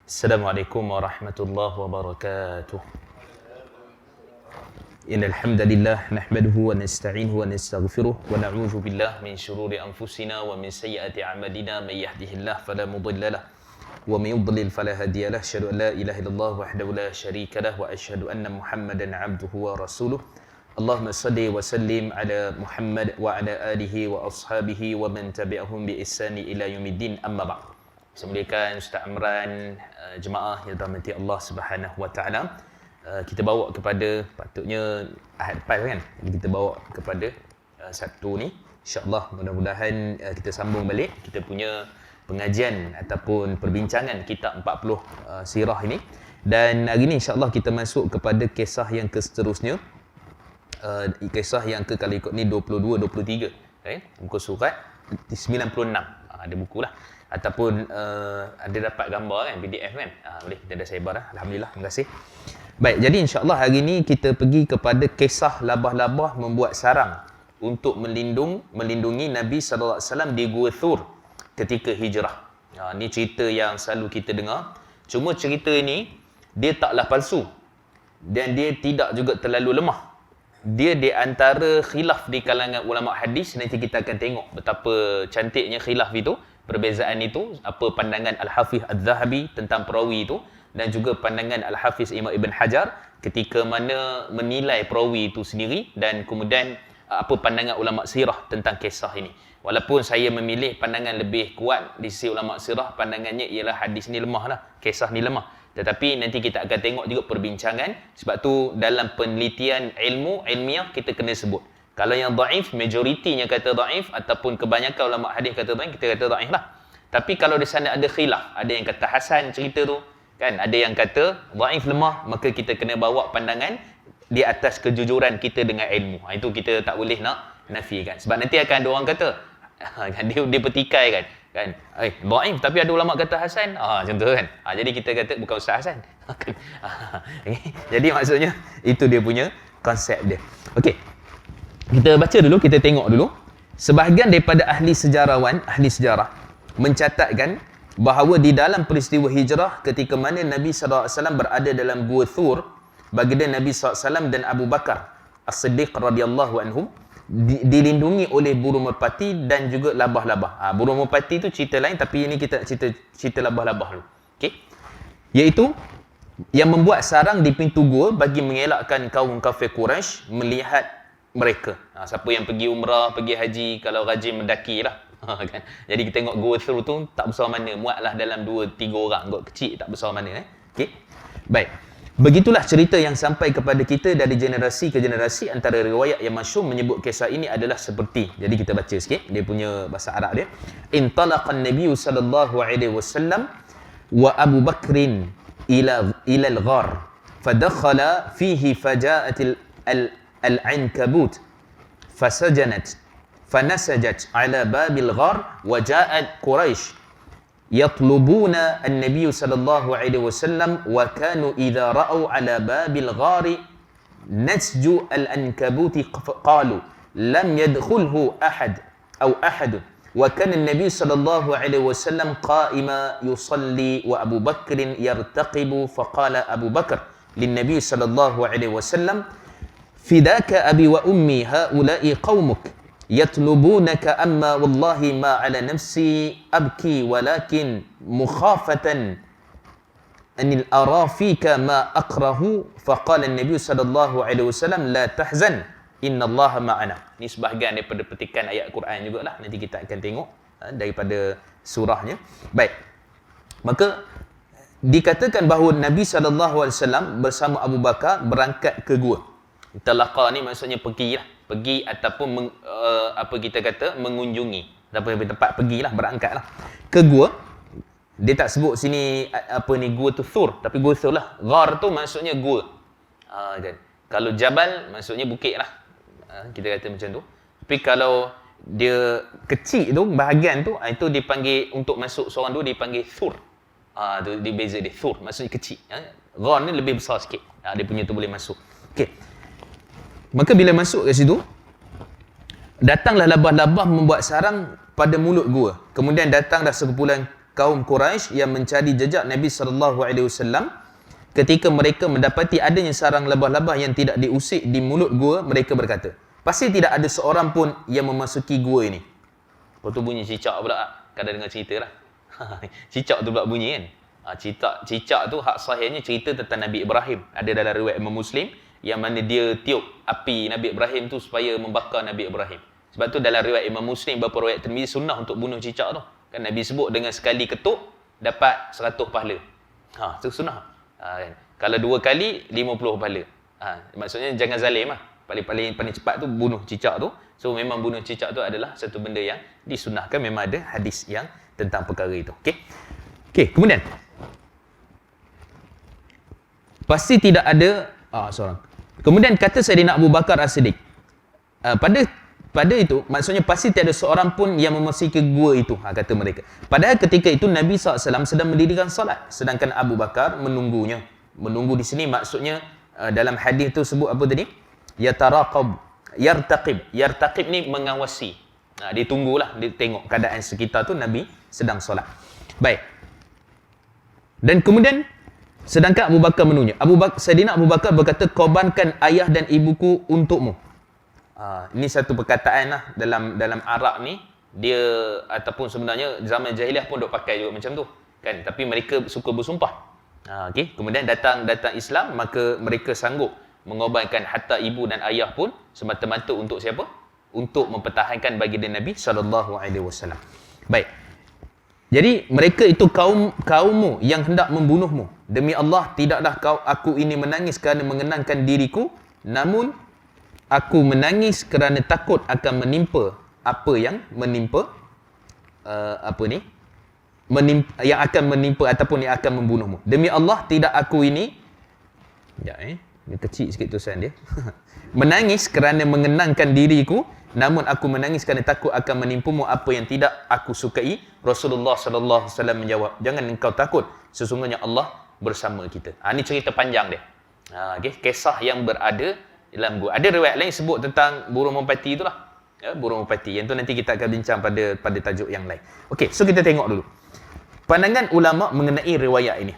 Assalamualaikum warahmatullahi wabarakatuh. Innal hamdalillah nahmaduhu wa nasta'inuhu wa nastaghfiruh wa na'udzu billahi min shururi anfusina wa min sayyiati a'malina may yahdihillahu fala mudilla lahu wa may yudlil fala hadiya lahu. Asyhadu an la ilaha illallah wahdahu la syarika lahu wa asyhadu anna Muhammadan 'abduhu wa rasuluh. Allahumma salli wa sallim ala Muhammad wa ala alihi wa ashabihi wa man tabi'ahum bi ihsani ila yaumiddin. Amma ba'd. Saya muliakan Ustaz Amran, jemaah yang dirahmati Allah Subhanahu Wa Taala. Kita bawa kepada, patutnya Ahad depan kan, jadi kita bawa kepada Sabtu ni, insya-Allah mudah-mudahan kita sambung balik kita punya pengajian ataupun perbincangan kitab 40 sirah ini. Dan hari ni insya-Allah kita masuk kepada kisah yang seterusnya, kisah yang kalau ikut ni 22 23 kan, muka surat 96. Ada buku lah ataupun ada dapat gambar kan, PDF kan, boleh kita dah sebar dah. Alhamdulillah, terima kasih. Baik, jadi insya-Allah hari ni kita pergi kepada kisah labah-labah membuat sarang untuk melindungi Nabi sallallahu alaihi wasallam di Gua Thur ketika hijrah. Ni cerita yang selalu kita dengar. Cuma cerita ini dia taklah palsu dan dia tidak juga terlalu lemah. Dia di antara khilaf di kalangan ulama hadis. Nanti kita akan tengok betapa cantiknya khilaf itu, perbezaan itu, apa pandangan Al-Hafiz Al-Zahabi tentang perawi itu, dan juga pandangan Al-Hafiz Imam Ibn Hajar ketika mana menilai perawi itu sendiri, dan kemudian apa pandangan ulama sirah tentang kisah ini. Walaupun saya memilih pandangan lebih kuat di sisi ulama sirah, pandangannya ialah hadis ni lemah lah, kisah ni lemah. Tetapi nanti kita akan tengok juga perbincangan. Sebab tu dalam penelitian ilmiah kita kena sebut. Kalau yang dhaif, majoritinya kata dhaif ataupun kebanyakan ulama hadis kata dhaif, kita kata dhaif lah. Tapi kalau di sana ada khilaf, ada yang kata hasan cerita tu, kan, ada yang kata dhaif lemah, maka kita kena bawa pandangan di atas kejujuran kita dengan ilmu. Itu kita tak boleh nak nafikan. Sebab nanti akan ada orang kata dia petikai kan, dhaif tapi ada ulama kata hasan, macam tu kan. Jadi kita kata bukan Ustaz Hasan. Jadi maksudnya itu dia punya konsep dia. Okey. Kita baca dulu, kita tengok dulu. Sebahagian daripada ahli sejarah mencatatkan bahawa di dalam peristiwa hijrah ketika mana Nabi SAW berada dalam Gua Thur, baginda Nabi SAW dan Abu Bakar As-Siddiq radhiyallahu anhum dilindungi oleh burung merpati dan juga labah-labah. Burung merpati tu cerita lain, tapi ini kita cerita labah-labah dulu. Okey. Iaitu yang membuat sarang di pintu gua bagi mengelakkan kaum kafir Quraisy melihat mereka. Siapa yang pergi umrah, pergi haji, kalau rajin mendaki lah. Kan? Jadi kita tengok Gua Thur tu tak besar mana, muatlah dalam 2-3 orang, kot kecil, tak besar mana. Okey. Baik. Begitulah cerita yang sampai kepada kita dari generasi ke generasi. Antara riwayat yang masyhur menyebut kisah ini adalah seperti. Jadi kita baca sikit dia punya bahasa Arab dia. Intalaqan Nabiy sallallahu alaihi wasallam wa Abu Bakrin ila al-ghar fadakhala fihi faja'at al-ankabut fasajanat fanasajat ala babil ghar wa ja'at Quraisy يطلبون النبي صلى الله عليه وسلم وكانوا إذا رأوا على باب الغار نسج الأنكبوت قالوا لم يدخله أحد وكان النبي صلى الله عليه وسلم قائما يصلي وأبو بكر يرتقب فقال أبو بكر للنبي صلى الله عليه وسلم فداك أبي وأمي هؤلاء قومك يطلبونك أما والله ما على نفسي أبكي ولكن مخافة أن أرى فيك ما أكره فقال النبي صلى الله عليه وسلم لا تحزن إن الله معنا. Ini sebahagian daripada petikan ayat Quran jugalah, nanti kita akan tengok daripada surahnya. Baik, maka dikatakan bahawa Nabi SAW bersama Abu Bakar berangkat ke gua. Talaqa ni maksudnya pergi ataupun mengunjungi, ataupun tempat pergilah, berangkatlah ke gua. Dia tak sebut sini Gua tu Thur, tapi Gua Thur lah. Ghar tu maksudnya gua. Kan? Kalau jabal maksudnya bukit lah. Kita kata macam tu. Tapi kalau dia kecil tu, bahagian tu, itu dipanggil, untuk masuk seorang tu dipanggil Thur. Tu dia beza dia, Thur maksudnya kecil. Ghar ni lebih besar sikit. Dia punya tu boleh masuk. Okey. Maka bila masuk ke situ, datanglah labah-labah membuat sarang pada mulut gua. Kemudian datanglah sekumpulan kaum Quraisy yang mencari jejak Nabi SAW ketika mereka mendapati adanya sarang lebah-lebah yang tidak diusik di mulut gua, mereka berkata, pasti tidak ada seorang pun yang memasuki gua ini. Lepas tu bunyi cicak pula. Kadang dengar cerita lah. Cicak tu pula bunyi kan. Cicak tu hak sahihnya cerita tentang Nabi Ibrahim. Ada dalam riwayat Imam Muslim yang mana dia tiup api Nabi Ibrahim tu supaya membakar Nabi Ibrahim. Sebab tu dalam riwayat Imam Muslim, beberapa riwayat Tirmizi sunnah untuk bunuh cicak tu. Kan Nabi sebut dengan sekali ketuk dapat 100 pahala. Itu sunnah. Kan? Kalau 2 kali 50 pahala. Maksudnya jangan zalim lah. Paling cepat tu bunuh cicak tu. So memang bunuh cicak tu adalah satu benda yang disunnahkan. Memang ada hadis yang tentang perkara itu. Okey, kemudian pasti tidak ada seorang. Kemudian kata Sayyidina Abu Bakar As-Siddiq, pada itu maksudnya pasti tiada seorang pun yang memasuki gua itu, kata mereka. Padahal ketika itu Nabi SAW sedang mendirikan salat, sedangkan Abu Bakar menunggunya. Menunggu di sini maksudnya dalam hadis itu sebut apa tadi? Yataraqab, yartaqib ni mengawasi. Dia tunggulah, dia tengok keadaan sekitar tu Nabi sedang solat. Baik. Dan kemudian sedangkan Abu Bakar menunggu. Sayyidina Abu Bakar berkata, korbankan ayah dan ibuku untukmu. Ini satu perkataan lah dalam Arab ni, dia ataupun sebenarnya zaman jahiliah pun dok pakai juga macam tu. Kan? Tapi mereka suka bersumpah. Okey, kemudian datang Islam, maka mereka sanggup mengorbankan harta ibu dan ayah pun semata-mata untuk siapa? Untuk mempertahankan baginda Nabi SAW. Baik. Jadi mereka itu kaummu yang hendak membunuhmu. Demi Allah, tidaklah aku ini menangis kerana mengenangkan diriku, namun aku menangis kerana takut akan menimpa apa yang menimpa yang akan menimpa ataupun yang akan membunuhmu. Demi Allah, tidak aku ini dia kecil sikit tulisan dia. Menangis kerana mengenangkan diriku, namun aku menangis kerana takut akan menimpamu apa yang tidak aku sukai. Rasulullah sallallahu alaihi wasallam menjawab, jangan engkau takut, sesungguhnya Allah bersama kita. Ini cerita panjang dia. Okay. Kisah yang berada dalam gua. Ada riwayat lain sebut tentang burung merpati itulah. Burung merpati. Yang tu nanti kita akan bincang pada tajuk yang lain. Okey, so kita tengok dulu pandangan ulama mengenai riwayat ini.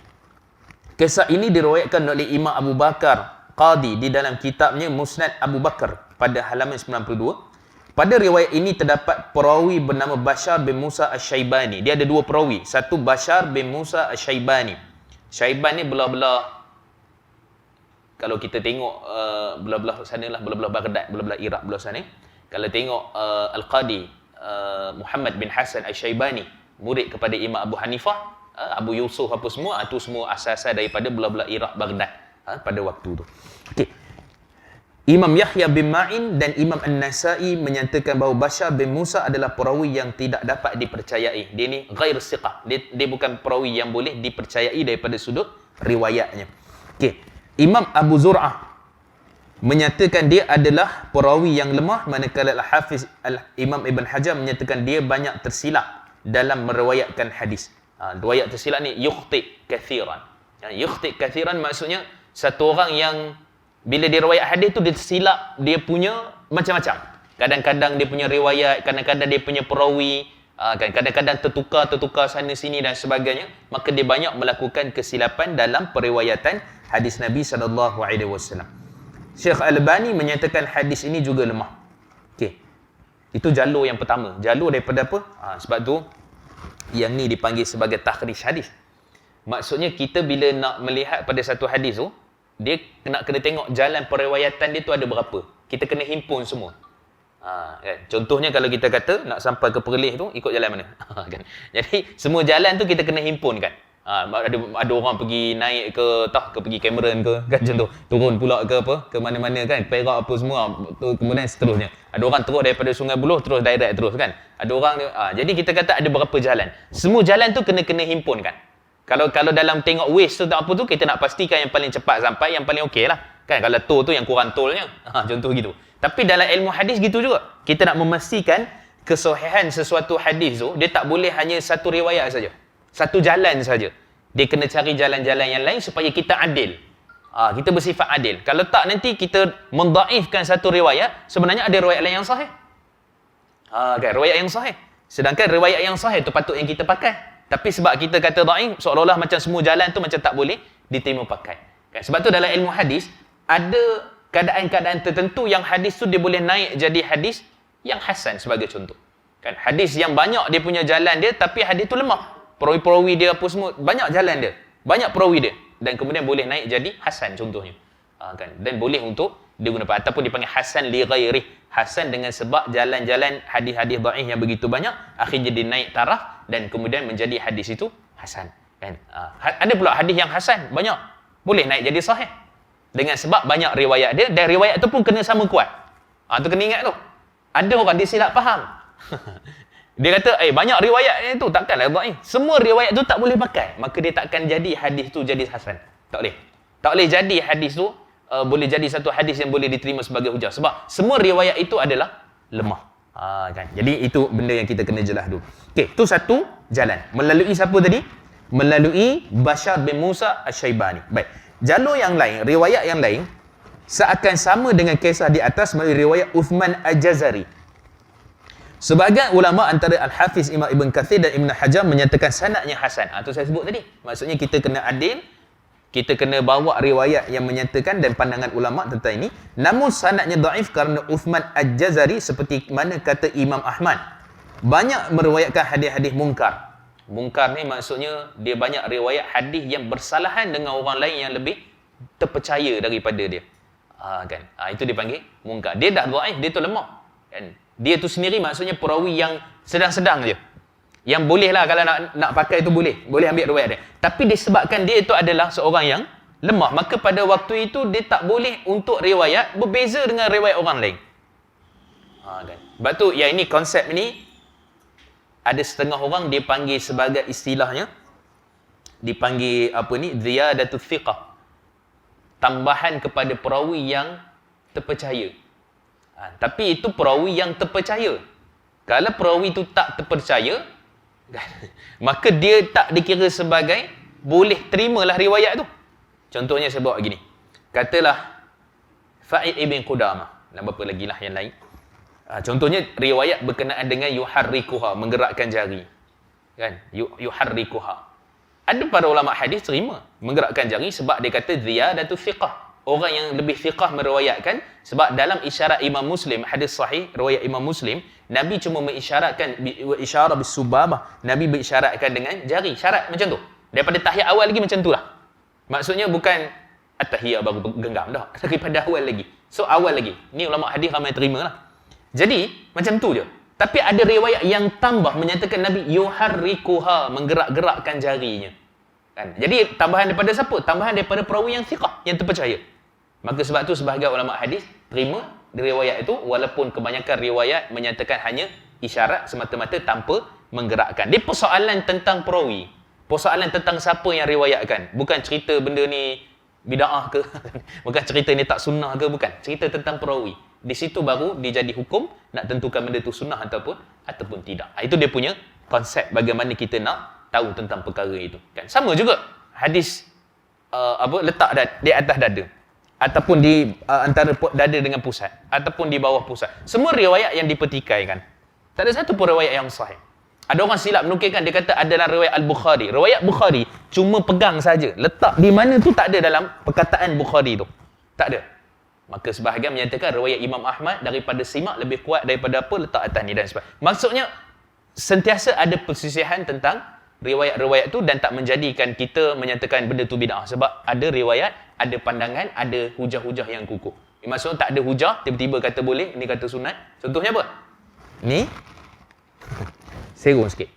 Kisah ini diriwayatkan oleh Imam Abu Bakar Qadi di dalam kitabnya Musnad Abu Bakar pada halaman 92. Pada riwayat ini terdapat perawi bernama Bashar bin Musa Asy-Syaibani. Dia ada 2 perawi. Satu Bashar bin Musa Asy-Syaibani. Syaiban ni belah-belah, kalau kita tengok belah-belah sana lah, belah-belah Baghdad, belah-belah Iraq belah sana. Kalau tengok Al-Qadi Muhammad bin Hasan Asy-Syaibani, murid kepada Imam Abu Hanifah, Abu Yusuf apa semua, itu semua asal-asal daripada belah-belah Iraq, Baghdad pada waktu tu. Okey. Imam Yahya bin Ma'in dan Imam An-Nasa'i menyatakan bahawa Bashar bin Musa adalah perawi yang tidak dapat dipercayai. Dia ni ghair siqah. Dia bukan perawi yang boleh dipercayai daripada sudut riwayatnya. Okey. Imam Abu Zur'ah menyatakan dia adalah perawi yang lemah, manakala Al-Hafiz Imam Ibn Hajar menyatakan dia banyak tersilap dalam meriwayatkan hadis. Riwayat tersilap ni yukhti kathiran. Yukhti kathiran maksudnya satu orang yang bila dia riwayat hadis tu dia tersilap, dia punya macam-macam. Kadang-kadang dia punya riwayat, kadang-kadang dia punya perawi, kadang-kadang tertukar sana sini dan sebagainya. Maka dia banyak melakukan kesilapan dalam periwayatan hadis Nabi SAW. Syekh Al-Albani menyatakan hadis ini juga lemah. Okey. Itu jalur yang pertama. Jalur daripada apa? Sebab tu yang ni dipanggil sebagai takhrij hadis. Maksudnya kita bila nak melihat pada satu hadis tu, dia kena tengok jalan periwayatan dia tu ada berapa. Kita kena himpun semua. Kan? Contohnya kalau kita kata nak sampai ke Perlis tu, ikut jalan mana? Kan? Jadi semua jalan tu kita kena himpun kan. Ada orang pergi naik ke pergi Cameron ke kan, contoh turun pula ke mana-mana kan, Perak apa semua, kemudian seterusnya. Ada orang terus daripada Sungai Buloh terus direct terus kan. Ada orang jadi kita kata ada berapa jalan. Semua jalan tu kena himpun kan. Kalau dalam tengok Waze tu tak apa tu, kita nak pastikan yang paling cepat sampai, yang paling okey lah. Kan kalau tol tu yang kurang tolnya. Contoh gitu. Tapi dalam ilmu hadis gitu juga. Kita nak memastikan kesahihan sesuatu hadis tu, dia tak boleh hanya satu riwayat saja. Satu jalan saja. Dia kena cari jalan-jalan yang lain supaya kita adil. Kita bersifat adil. Kalau tak nanti kita mendhaifkan satu riwayat, sebenarnya ada riwayat lain yang sahih. Kan riwayat yang sahih. Sedangkan riwayat yang sahih tu patut yang kita pakai. Tapi sebab kita kata dhaif, seolah-olah macam semua jalan tu macam tak boleh diterima pakai. Kan? Sebab tu dalam ilmu hadis, ada keadaan-keadaan tertentu yang hadis tu dia boleh naik jadi hadis yang hasan sebagai contoh. Kan? Hadis yang banyak dia punya jalan dia, tapi hadis tu lemah. Perawi-perawi dia apa semua, banyak jalan dia. Banyak perawi dia. Dan kemudian boleh naik jadi hasan contohnya. Kan? Dan boleh untuk digunakan. Ataupun dipanggil hasan li ghairih. Hasan dengan sebab jalan-jalan hadis-hadis dhaif yang begitu banyak, akhirnya dia naik taraf dan kemudian menjadi hadis itu hasan. Kan? Ada pula hadis yang hasan, banyak. Boleh naik jadi sahih. Dengan sebab banyak riwayat dia, dan riwayat tu pun kena sama kuat. Tu kena ingat tu. Ada orang dia silap faham. Dia kata, banyak riwayat tu takkanlah dhaif. Semua riwayat tu tak boleh pakai. Maka dia takkan jadi hadis tu jadi hasan. Tak boleh. Tak boleh jadi hadis tu boleh jadi satu hadis yang boleh diterima sebagai hujah. Sebab semua riwayat itu adalah lemah. Kan? Jadi itu benda yang kita kena jelas dulu. Okey, tu satu jalan. Melalui siapa tadi? Melalui Bashar bin Musa Asy-Syaibani. Baik. Jalur yang lain, riwayat yang lain seakan sama dengan kisah di atas melalui riwayat Uthman Al-Jazari. Sebahagian ulama antara Al-Hafiz Imam Ibn Kathir dan Ibn Hajar menyatakan sanadnya hasan. Itu saya sebut tadi. Maksudnya kita kena adil, kita kena bawa riwayat yang menyatakan dan pandangan ulama tentang ini. Namun sanadnya dhaif kerana Uthman Al-Jazari seperti mana kata Imam Ahmad banyak meriwayatkan hadis-hadis mungkar. Mungkar ni maksudnya dia banyak riwayat hadis yang bersalahan dengan orang lain yang lebih terpercaya daripada dia. Kan? Itu dipanggil mungkar. Dia dah dhaif, dia tu lemah. Kan? Dia tu sendiri maksudnya perawi yang sedang-sedang je. Yang boleh lah kalau nak pakai tu boleh ambil riwayat dia. Tapi disebabkan dia itu adalah seorang yang lemah, maka pada waktu itu dia tak boleh untuk riwayat berbeza dengan riwayat orang lain. Kan? Sebab tu yang ini konsep ni ada setengah orang dia panggil sebagai istilahnya dipanggil apa ni, ziyadatul thiqah. Tambahan kepada perawi yang terpercaya. Tapi itu perawi yang terpercaya. Kalau perawi itu tak terpercaya, maka dia tak dikira sebagai boleh terimalah riwayat tu. Contohnya saya bawa gini. Katalah Fa'id ibn Qudamah dan berapa lagi lah yang lain. Contohnya riwayat berkenaan dengan yuharrikuha, menggerakkan jari. Kan? Yuharrikuha. Ada para ulama hadis terima menggerakkan jari sebab dia kata ziyadatu thiqah. Orang yang lebih thiqah meriwayatkan, sebab dalam isyarat Imam Muslim, hadis sahih riwayat Imam Muslim, Nabi cuma mengisyaratkan isyarat bisubabah. Nabi berisyaratkan dengan jari. Syarat macam tu. Daripada tahiyat awal lagi macam tu lah. Maksudnya bukan at-tahiyat baru genggam dah. Daripada awal lagi. So awal lagi. Ni ulama hadis ramai terima lah. Jadi macam tu je. Tapi ada riwayat yang tambah menyatakan Nabi yuharrikuha, menggerak-gerakkan jarinya. Kan? Jadi tambahan daripada siapa? Tambahan daripada perawi yang thiqah, yang terpercaya. Maka sebab tu sebahagian ulama hadis terima riwayat itu walaupun kebanyakan riwayat menyatakan hanya isyarat semata-mata tanpa menggerakkan. Dia persoalan tentang perawi. Persoalan tentang siapa yang riwayatkan. Bukan cerita benda ni bid'ah ke. Bukan cerita ni tak sunnah ke. Bukan. Cerita tentang perawi. Di situ baru dia jadi hukum nak tentukan benda tu sunnah ataupun tidak. Itu dia punya konsep bagaimana kita nak tahu tentang perkara itu. Kan? Sama juga hadis letak di atas dada. Ataupun di antara dada dengan pusat. Ataupun di bawah pusat. Semua riwayat yang dipertikaikan. Tak ada satu pun riwayat yang sahih. Ada orang silap menukilkan, dia kata adalah riwayat Al-Bukhari. Riwayat Bukhari cuma pegang saja. Letak di mana tu tak ada dalam perkataan Bukhari tu. Tak ada. Maka sebahagian menyatakan riwayat Imam Ahmad daripada simak lebih kuat daripada apa letak atas ni dan sebagainya. Maksudnya sentiasa ada persisihan tentang riwayat-riwayat tu dan tak menjadikan kita menyatakan benda tu bid'ah. Sebab ada riwayat, ada pandangan, ada hujah-hujah yang kukuh. Maksudnya tak ada hujah, tiba-tiba kata boleh, ni kata sunat. Contohnya apa? Ni serong sikit.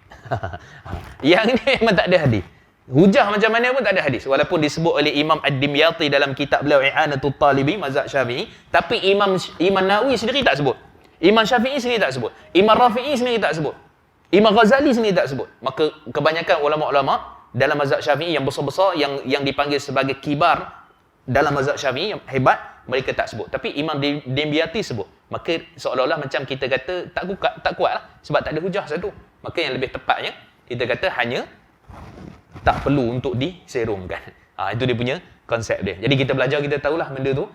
Yang ni memang tak ada hadis. Hujah macam mana pun tak ada hadis. Walaupun disebut oleh Imam Ad-Dimyati dalam kitab beliau I'anatul Talibi mazhab Syafi'i, tapi Imam Nawawi sendiri tak sebut. Imam Syafi'i sendiri tak sebut. Imam Rafi'i sendiri tak sebut. Imam Ghazali sendiri tak sebut. Maka kebanyakan ulama-ulama dalam mazhab Syafi'i yang besar-besar yang dipanggil sebagai kibar dalam mazhab Syafi'i yang hebat, mereka tak sebut. Tapi Imam Dimyati sebut. Maka seolah-olah macam kita kata tak kuat lah sebab tak ada hujah satu. Maka yang lebih tepatnya kita kata hanya tak perlu untuk diserongkan. Itu dia punya konsep dia. Jadi kita belajar, kita tahulah benda tu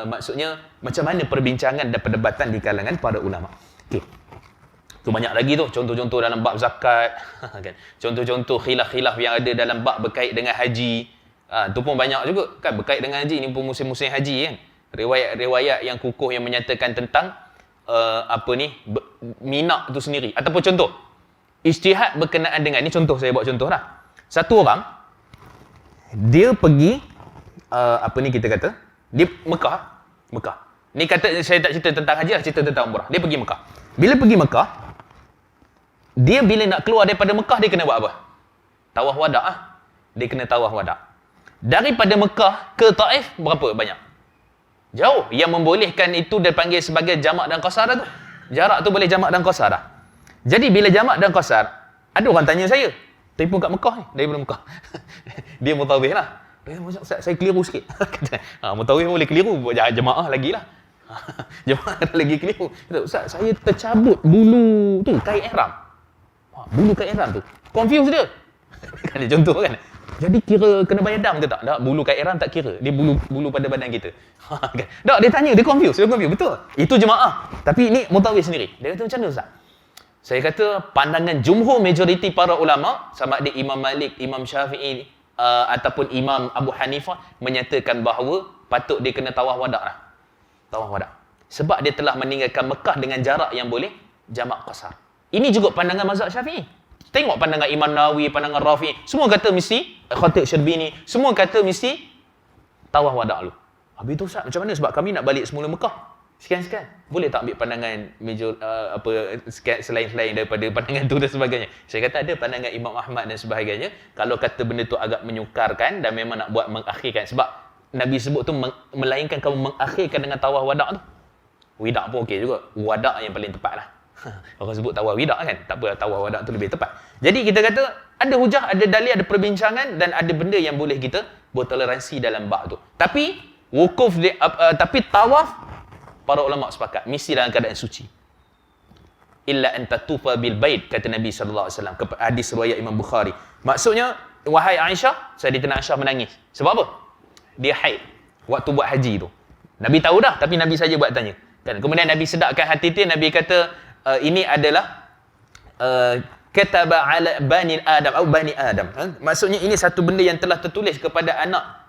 maksudnya macam mana perbincangan dan perdebatan di kalangan para ulama. Okey. Tu banyak lagi tu contoh-contoh dalam bab zakat kan. Contoh-contoh khilaf-khilaf yang ada dalam bab berkait dengan haji. Tu pun banyak juga kan berkait dengan haji, ni pun musim-musim haji kan. Riwayat-riwayat yang kukuh yang menyatakan tentang minak tu sendiri. Ataupun contoh ijtihad berkenaan dengan, ni contoh, saya buat contoh lah. Satu orang dia pergi kita kata dia Mekah. Ni kata saya tak cerita tentang haji lah, cerita tentang umrah. Dia pergi Mekah. Bila pergi Mekah, dia bila nak keluar daripada Mekah, dia kena buat apa? Tawaf wada'. Dia kena tawaf wada'. Daripada Mekah ke Taif berapa banyak? Jauh. Yang membolehkan itu dia panggil sebagai jamak dan qasar tu. Jarak tu boleh jamak dan qasar dah. Jadi bila jamak dan qasar, ada orang tanya saya, telefon kat Mekah ni, daripada Mekah. Dia mutawif lah. Saya keliru sikit. Mutawif boleh keliru, jemaah lagi lah. Jemaah lagi keliru. Ustaz, saya tercabut bulu tu, kain ihram. Bulu kain ihram tu. Confuse dia. Kan dia contoh kan. Jadi kira kena bayar dam ke tak? Tak, bulu kain ihram tak kira. Dia bulu pada badan kita. Kan? Tak, dia tanya, dia confuse. Betul. Itu jemaah. Tapi ni mutawif sendiri. Dia kata macam mana Ustaz? Saya kata pandangan jumhur majoriti para ulama, sama ada Imam Malik, Imam Syafi'i ataupun Imam Abu Hanifah menyatakan bahawa patut dia kena tawaf wada' lah. Tawaf wada'. Sebab dia telah meninggalkan Mekah dengan jarak yang boleh jamak qasar. Ini juga pandangan mazhab Syafi'i. Tengok pandangan Imam Nawawi, pandangan Rafi'i, semua kata mesti, Khatib Syarbini, semua kata mesti tawaf wada' dulu. Habis tu Ustaz, macam mana? Sebab kami nak balik semula Mekah. Sekian-sekian. Boleh tak ambil pandangan selain daripada pandangan tu dan sebagainya? Saya kata ada pandangan Imam Ahmad dan sebagainya. Kalau kata benda tu agak menyukarkan dan memang nak buat mengakhirkan. Sebab Nabi sebut tu melainkan kamu mengakhirkan dengan tawaf wada' tu. Wida' pun okey juga. Wada' yang paling tepat lah. Orang sebut tawaf wida' kan? Tak apa, tawaf wada' tu lebih tepat. Jadi kita kata ada hujah, ada dalil, ada perbincangan dan ada benda yang boleh kita bertoleransi dalam bab tu. Tapi wukuf tapi tawaf para ulama sepakat mesti dalam keadaan suci. Illa an tatufa bil bait, kata Nabi sallallahu alaihi wasallam, hadis riwayat Imam Bukhari. Maksudnya, wahai Aisyah, Sayyidatina Aisyah menangis. Sebab apa? Dia haid waktu buat haji tu. Nabi tahu dah, tapi Nabi saja buat tanya. Kan? Kemudian Nabi sedapkan hati dia, Nabi kata ini adalah kataba ala bani Adam atau bani Adam. Maksudnya ini satu benda yang telah tertulis kepada anak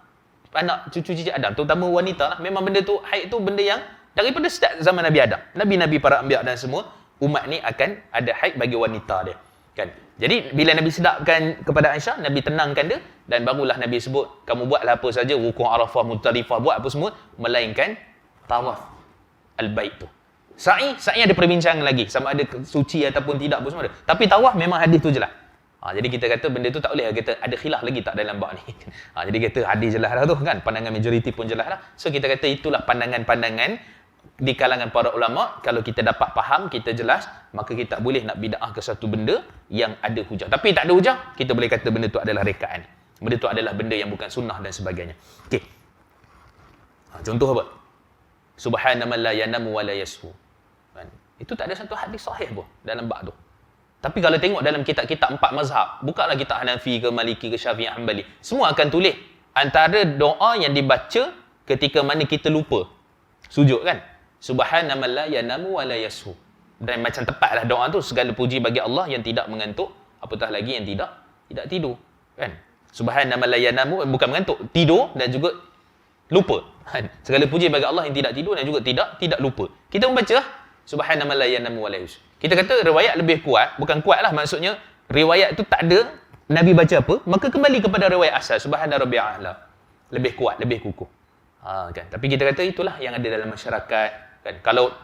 cucu-cucu Adam, terutama wanita lah. Memang benda tu, haid tu benda yang daripada sejak zaman Nabi Adam, Nabi-Nabi, para anbiya dan semua, umat ni akan ada haid bagi wanita dia. Kan? Jadi bila Nabi sedapkan kepada Aisyah, Nabi tenangkan dia dan barulah Nabi sebut, kamu buatlah apa saja, wukuf Arafah, Muzdalifah, buat apa semua, melainkan tawaf al-bait tu. Sa'i ada perbincangan lagi, sama ada suci ataupun tidak pun semua ada. Tapi tawaf memang hadis tu jelas. Jadi kita kata benda tu tak boleh, kita ada khilaf lagi tak dalam bab ni. Jadi kita hadis jelas dah tu kan, pandangan majoriti pun jelas lah. So kita kata itulah pandangan-pandangan di kalangan para ulama. Kalau kita dapat faham, kita jelas, maka kita tak boleh nak bid'ah ke satu benda yang ada hujah. Tapi tak ada hujah, kita boleh kata benda tu adalah rekaan. Benda tu adalah benda yang bukan sunnah dan sebagainya. Okey. Contoh apa? Subhana man la yanamu wa la yashu. Itu tak ada satu hadis sahih pun dalam bab tu. Tapi kalau tengok dalam kitab-kitab empat mazhab, bukalah kitab Hanafi ke Maliki ke Syafi'i Hanbali, semua akan tulis antara doa yang dibaca ketika mana kita lupa sujud kan. Subhana man la yanamu wa la yashu. Dan macam tepatlah doa tu, segala puji bagi Allah yang tidak mengantuk, apatah lagi yang tidak tidur kan. Subhana man la yanamu, bukan mengantuk, tidur dan juga lupa kan. Segala puji bagi Allah yang tidak tidur dan juga tidak lupa. Kita membaca Subhana man la yanamu wa la yashu. Kita kata riwayat lebih kuat, bukan kuat lah, maksudnya riwayat tu tak ada Nabi baca apa, maka kembali kepada riwayat asal Subhana rabbiyal a'la. Lebih kuat, lebih kukuh. Kan. Tapi kita kata itulah yang ada dalam masyarakat kan.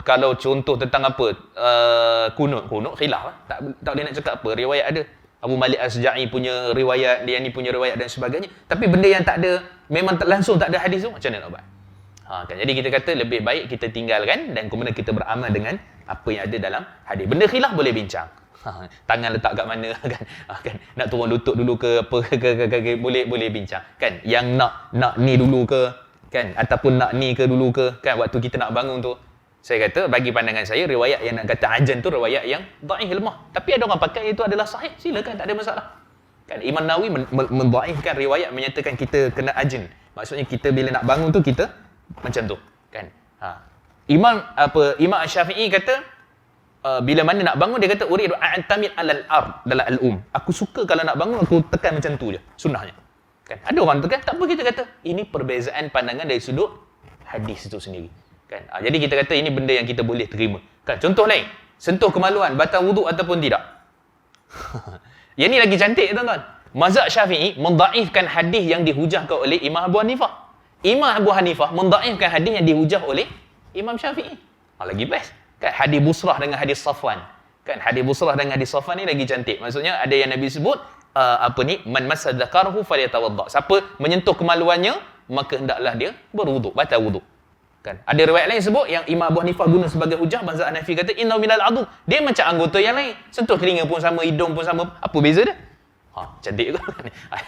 Kalau contoh tentang apa, kunut khilaf lah. Tak boleh nak cakap apa, riwayat ada. Abu Malik As-Sya'i punya riwayat, dia ni punya riwayat dan sebagainya. Tapi benda yang tak ada, memang langsung tak ada hadis tu, macam mana nak buat? Kan. Jadi kita kata lebih baik kita tinggalkan dan kemudian kita beramal dengan apa yang ada dalam hadis. Benda khilaf boleh bincang. Tangan letak kat mana kan? Kan nak turun lutut dulu ke apa ke boleh bincang kan. Yang nak ni dulu ke kan, ataupun nak ni ke dulu ke kan, waktu kita nak bangun tu. Saya kata bagi pandangan saya, riwayat yang nak kata ajan tu riwayat yang dhaif lemah. Tapi ada orang pakai itu adalah sahih, silakan, tak ada masalah. Kan Imam Nawawi mendhaifkan riwayat menyatakan kita kena ajan. Maksudnya kita bila nak bangun tu kita macam tu kan. Imam Syafi'i kata bila mana nak bangun, dia kata uridu a'tamid alal ard dalam Aku suka kalau nak bangun, aku tekan macam tu je, sunnahnya. Kan? Ada orang tekan, tak apa, kita kata ini perbezaan pandangan dari sudut hadis itu sendiri. Kan? Jadi kita kata ini benda yang kita boleh terima. Kan? Contoh lain, sentuh kemaluan, batal wuduk ataupun tidak. Yang ni lagi cantik, tuan-tuan. Mazhab Syafi'i mendaifkan hadis yang dihujahkan oleh Imam Abu Hanifah. Imam Abu Hanifah mendaifkan hadis yang dihujah oleh Imam Syafi'i. Lagi best. Kan? Hadis Busrah dengan hadis Safwan. Kan? Hadis Busrah dengan hadis Safwan ni lagi cantik. Maksudnya ada yang Nabi sebut, man massa dzakarahu falyatawadda. Siapa menyentuh kemaluannya, maka hendaklah dia berwuduk, batal wuduk. Kan? Ada riwayat lain sebut yang Imam Abu Hanifah guna sebagai hujah, mazhab Hanafi kata inna minal adum. Dia macam anggota yang lain. Sentuh telinga pun sama, hidung pun sama. Apa beza dia? Cantik juga.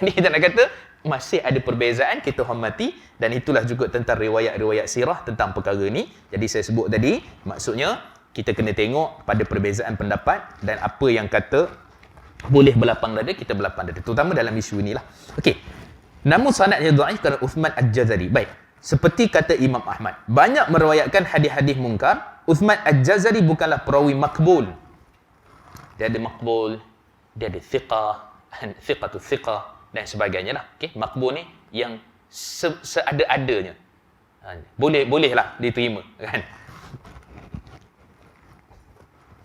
Ini kita nak kata masih ada perbezaan, kita hormati, dan itulah juga tentang riwayat-riwayat sirah tentang perkara ni. Jadi saya sebut tadi, maksudnya kita kena tengok pada perbezaan pendapat dan apa yang kata boleh berlapang dada, kita berlapang dada. Terutama dalam isu inilah. Okey. Namun sanadnya dhaif kerana Uthman Al-Jazari. Baik. Seperti kata Imam Ahmad, banyak meriwayatkan hadis-hadis mungkar. Uthman Al-Jazari bukanlah perawi makbul. Dia ada makbul, dia ada thiqah, thiqatu thiqah dan sebagainya lah. Okey, makbul ni yang seada-adanya. Bolehlah diterima, kan?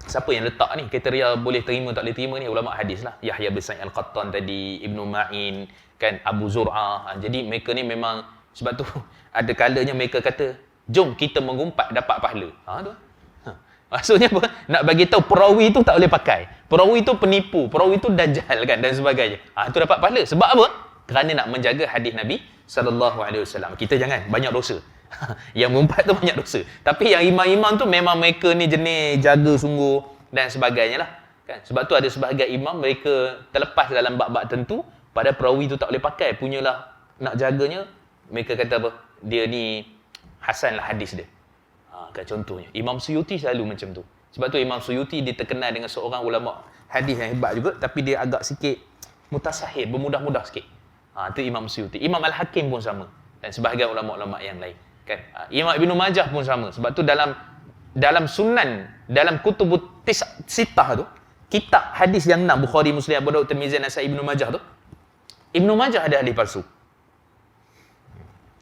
Siapa yang letak ni kriteria boleh terima tak boleh terima ni? Ulama hadis lah. Yahya bin Sa'id Al-Qattan tadi, Ibnu Ma'in, kan, Abu Zur'ah. Jadi mereka ni memang, sebab tu ada kalanya mereka kata, jom kita mengumpat dapat pahala. Tu. Maksudnya apa? Nak bagi tahu perawi tu tak boleh pakai. Perawi tu penipu, perawi tu dajjal, kan, dan sebagainya. Itu dapat pahala. Sebab apa? Kerana nak menjaga hadis Nabi sallallahu alaihi wasallam. Kita jangan banyak dosa. Yang mengumpat tu banyak dosa. Tapi yang imam-imam tu memang mereka ni jenis jaga sungguh dan sebagainya lah. Kan? Sebab tu ada sebahagian imam mereka terlepas dalam bab-bab tentu, pada perawi tu tak boleh pakai. Punyalah nak jaganya, mereka kata apa? Dia ni hasan lah hadis dia. Kan contohnya Imam Suyuti selalu macam tu. Sebab tu Imam Suyuti dia terkenal dengan seorang ulama hadis yang hebat juga, tapi dia agak sikit mutasahil, bermudah-mudah sikit. Tu Imam Suyuti. Imam Al-Hakim pun sama, dan sebahagian ulama-ulama yang lain, kan. Imam Ibnu Majah pun sama. Sebab tu dalam sunan, dalam kutubut sittah tu, kitab hadis yang 6, Bukhari, Muslim, Abu Daud, Tirmizi, Nasai, Ibnu Majah tu, Ibnu Majah ada hadis palsu.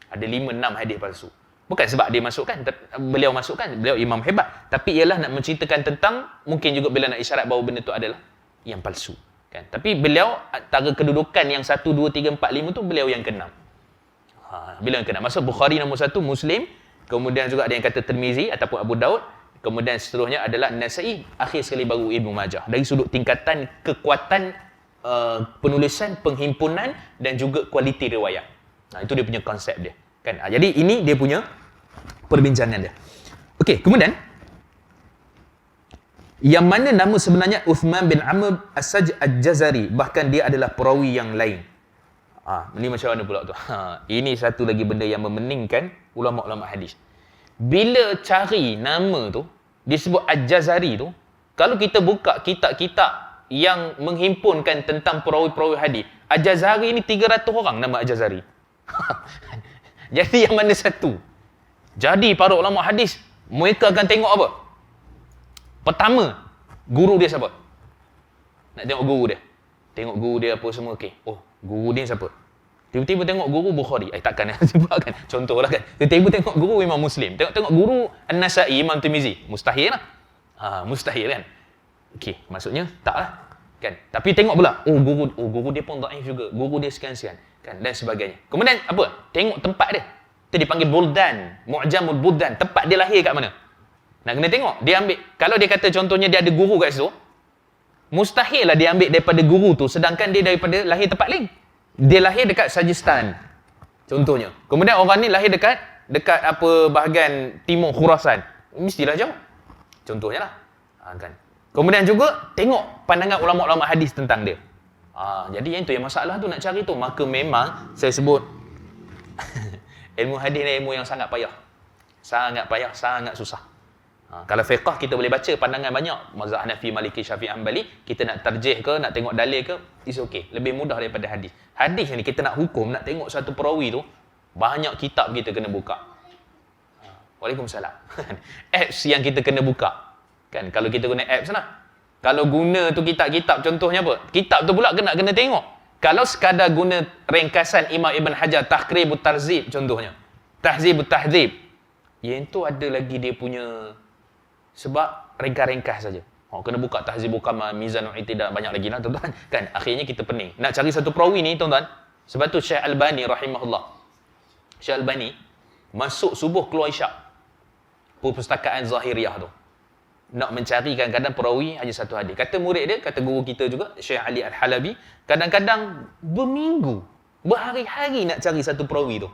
Ada 5-6 hadis palsu. Bukan sebab dia masukkan, beliau masukkan, beliau imam hebat, tapi ialah nak menceritakan tentang, mungkin juga bila nak isyarat bahawa benda tu adalah yang palsu, kan. Tapi beliau antara kedudukan yang 1, 2, 3, 4, 5 tu beliau yang ke-6. Beliau yang ke-6. Maksud Bukhari nombor 1, Muslim, kemudian juga ada yang kata Tirmizi ataupun Abu Daud, kemudian seterusnya adalah Nasai, akhir sekali baru Ibnu Majah. Dari sudut tingkatan kekuatan penulisan, penghimpunan dan juga kualiti riwayat. Itu dia punya konsep dia. Kan? Jadi ini dia punya perbincangan dia. Okey, kemudian yang mana nama sebenarnya Uthman bin Amr As-Saj Al-Jazari, bahkan dia adalah perawi yang lain. Ini macam mana pula tu? Ini satu lagi benda yang memeningkan ulama-ulama hadis. Bila cari nama tu disebut Al-Jazari tu, kalau kita buka kitab-kitab yang menghimpunkan tentang perawi-perawi hadis, Al-Jazari ni 300 orang nama Al-Jazari. Jadi yang mana satu? Jadi para ulama hadis mereka akan tengok apa? Pertama, guru dia siapa? Nak tengok guru dia. Tengok guru dia apa semua, okey. Oh, guru dia siapa? Tiba-tiba tengok guru Bukhari. Takkan sebab kan. Contohlah kan. Tiba-tiba tengok guru Imam Muslim. Tengok guru An-Nasai, Imam Tirmizi. Mustahil lah. Mustahil kan. Okey, maksudnya taklah. Kan? Tapi tengok pula, guru dia pun dhaif juga. Guru dia sekian-sekian. Kan, dan sebagainya. Kemudian apa? Tengok tempat dia. Itu dipanggil buldan, Mu'jamul Buldan. Tempat dia lahir kat mana? Nak kena tengok. Dia ambil, kalau dia kata contohnya dia ada guru kat situ, mustahil lah dia ambil daripada guru tu, sedangkan dia daripada lahir tempat lain. Dia lahir dekat Sajistan. Contohnya. Kemudian orang ni lahir dekat apa bahagian timur Khurasan. Mestilah jauh. Contohnya lah. Kan. Kemudian juga tengok pandangan ulama-ulama hadis tentang dia. Jadi yang itu yang masalah tu nak cari tu. Maka memang saya sebut ilmu hadis ni ilmu yang sangat payah. Sangat payah, sangat susah. Kalau fiqh kita boleh baca pandangan banyak. Mazhab Hanafi, Maliki, Syafi'i, Hanbali. Kita nak tarjih ke, nak tengok dalil ke, is okay. Lebih mudah daripada hadis. Hadis ni kita nak hukum, nak tengok satu perawi tu, banyak kitab kita kena buka. Waalaikumsalam. Apps yang kita kena buka. Kan kalau kita guna apps lah. Kalau guna tu kitab-kitab contohnya apa? Kitab tu pula kena tengok. Kalau sekadar guna ringkasan Imam Ibn Hajar Taqribut Tarzib contohnya. Tahzibut Tahzib. Yang tu ada lagi dia punya sebab ringkas-ringkas saja. Kena buka Tahzibul Kamal, Mizanul I'tidal, banyak lagi lah tuan-tuan. Kan akhirnya kita pening. Nak cari satu perawi ni tuan-tuan. Sebab tu Syekh Albani rahimahullah. Syekh Albani masuk subuh keluar isyak. Perpustakaan Zahiriyah tu. Nak mencari kadang-kadang perawi hanya satu hadis. Kata murid dia, kata guru kita juga, Syekh Ali Al-Halabi, kadang-kadang berminggu, berhari-hari nak cari satu perawi tu.